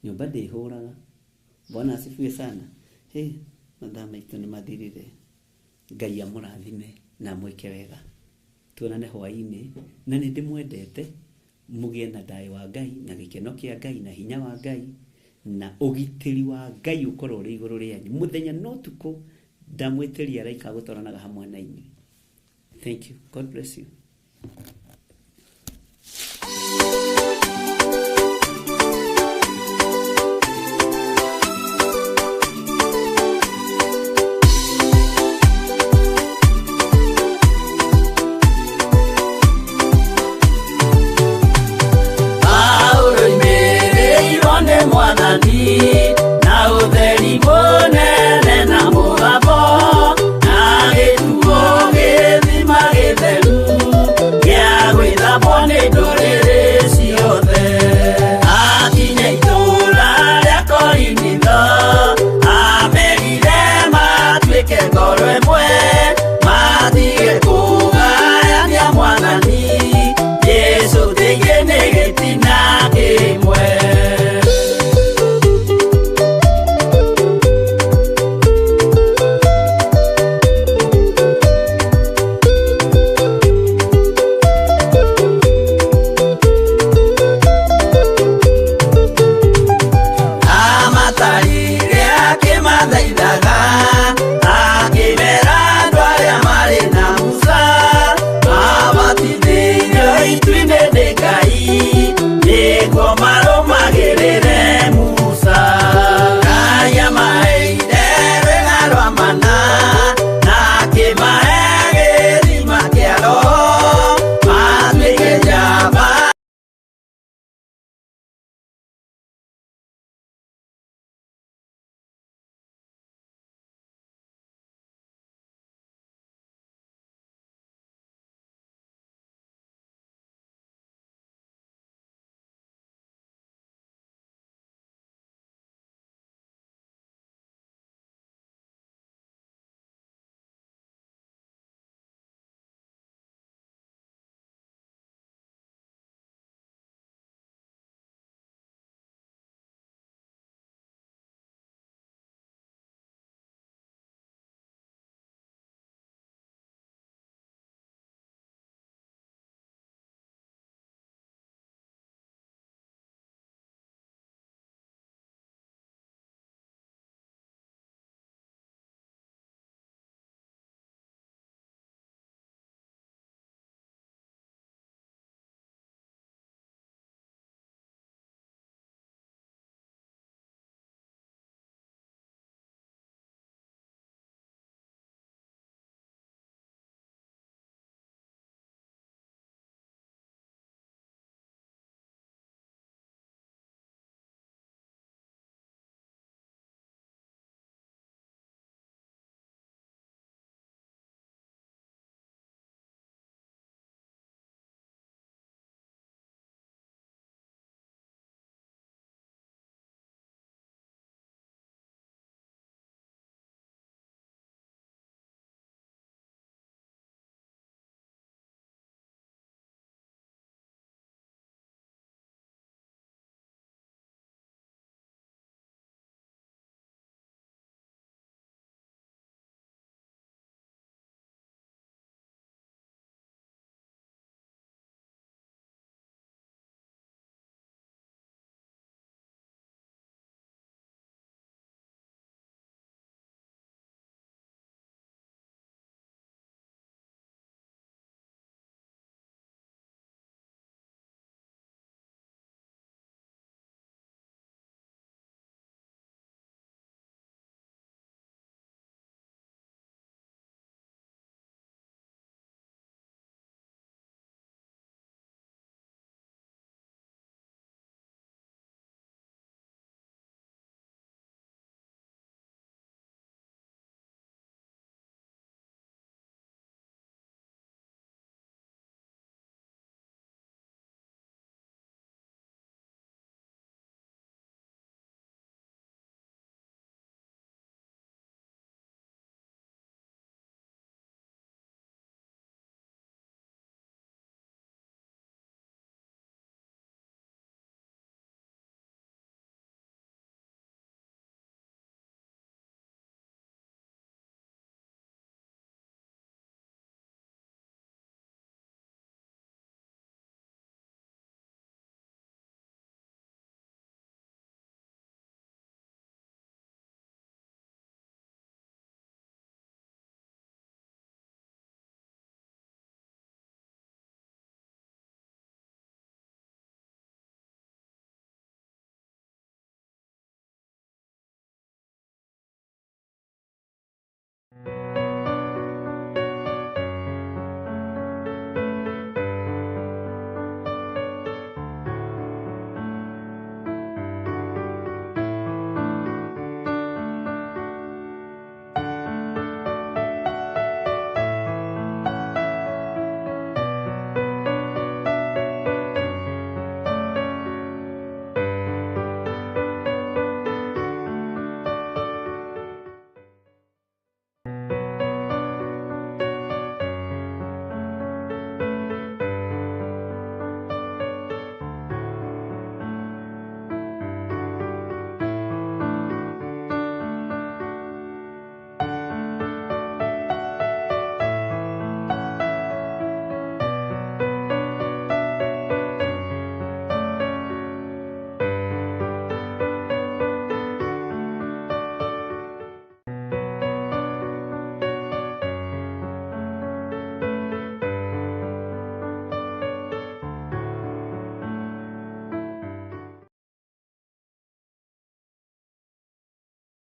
nyũmba ndĩhũraga. Bwana asifiwe sana. Mathaa maitũ nĩ mathirire. Ngai amũrathime na mwĩke wega. Tuonane hwaĩ-inĩ, na nĩ ndĩmwendete. Mũgĩe na thayũ wa Ngai, na gĩkeno kĩa Ngai, na hinya wa Ngai, na ũgitĩri wa Ngai ũkorwo ũrĩ igũrũ rĩanyu. Mũthenya no tukũ ndamwĩtĩria araika gũtwaranaga hamwe na inyuĩ. Thank you. God bless you.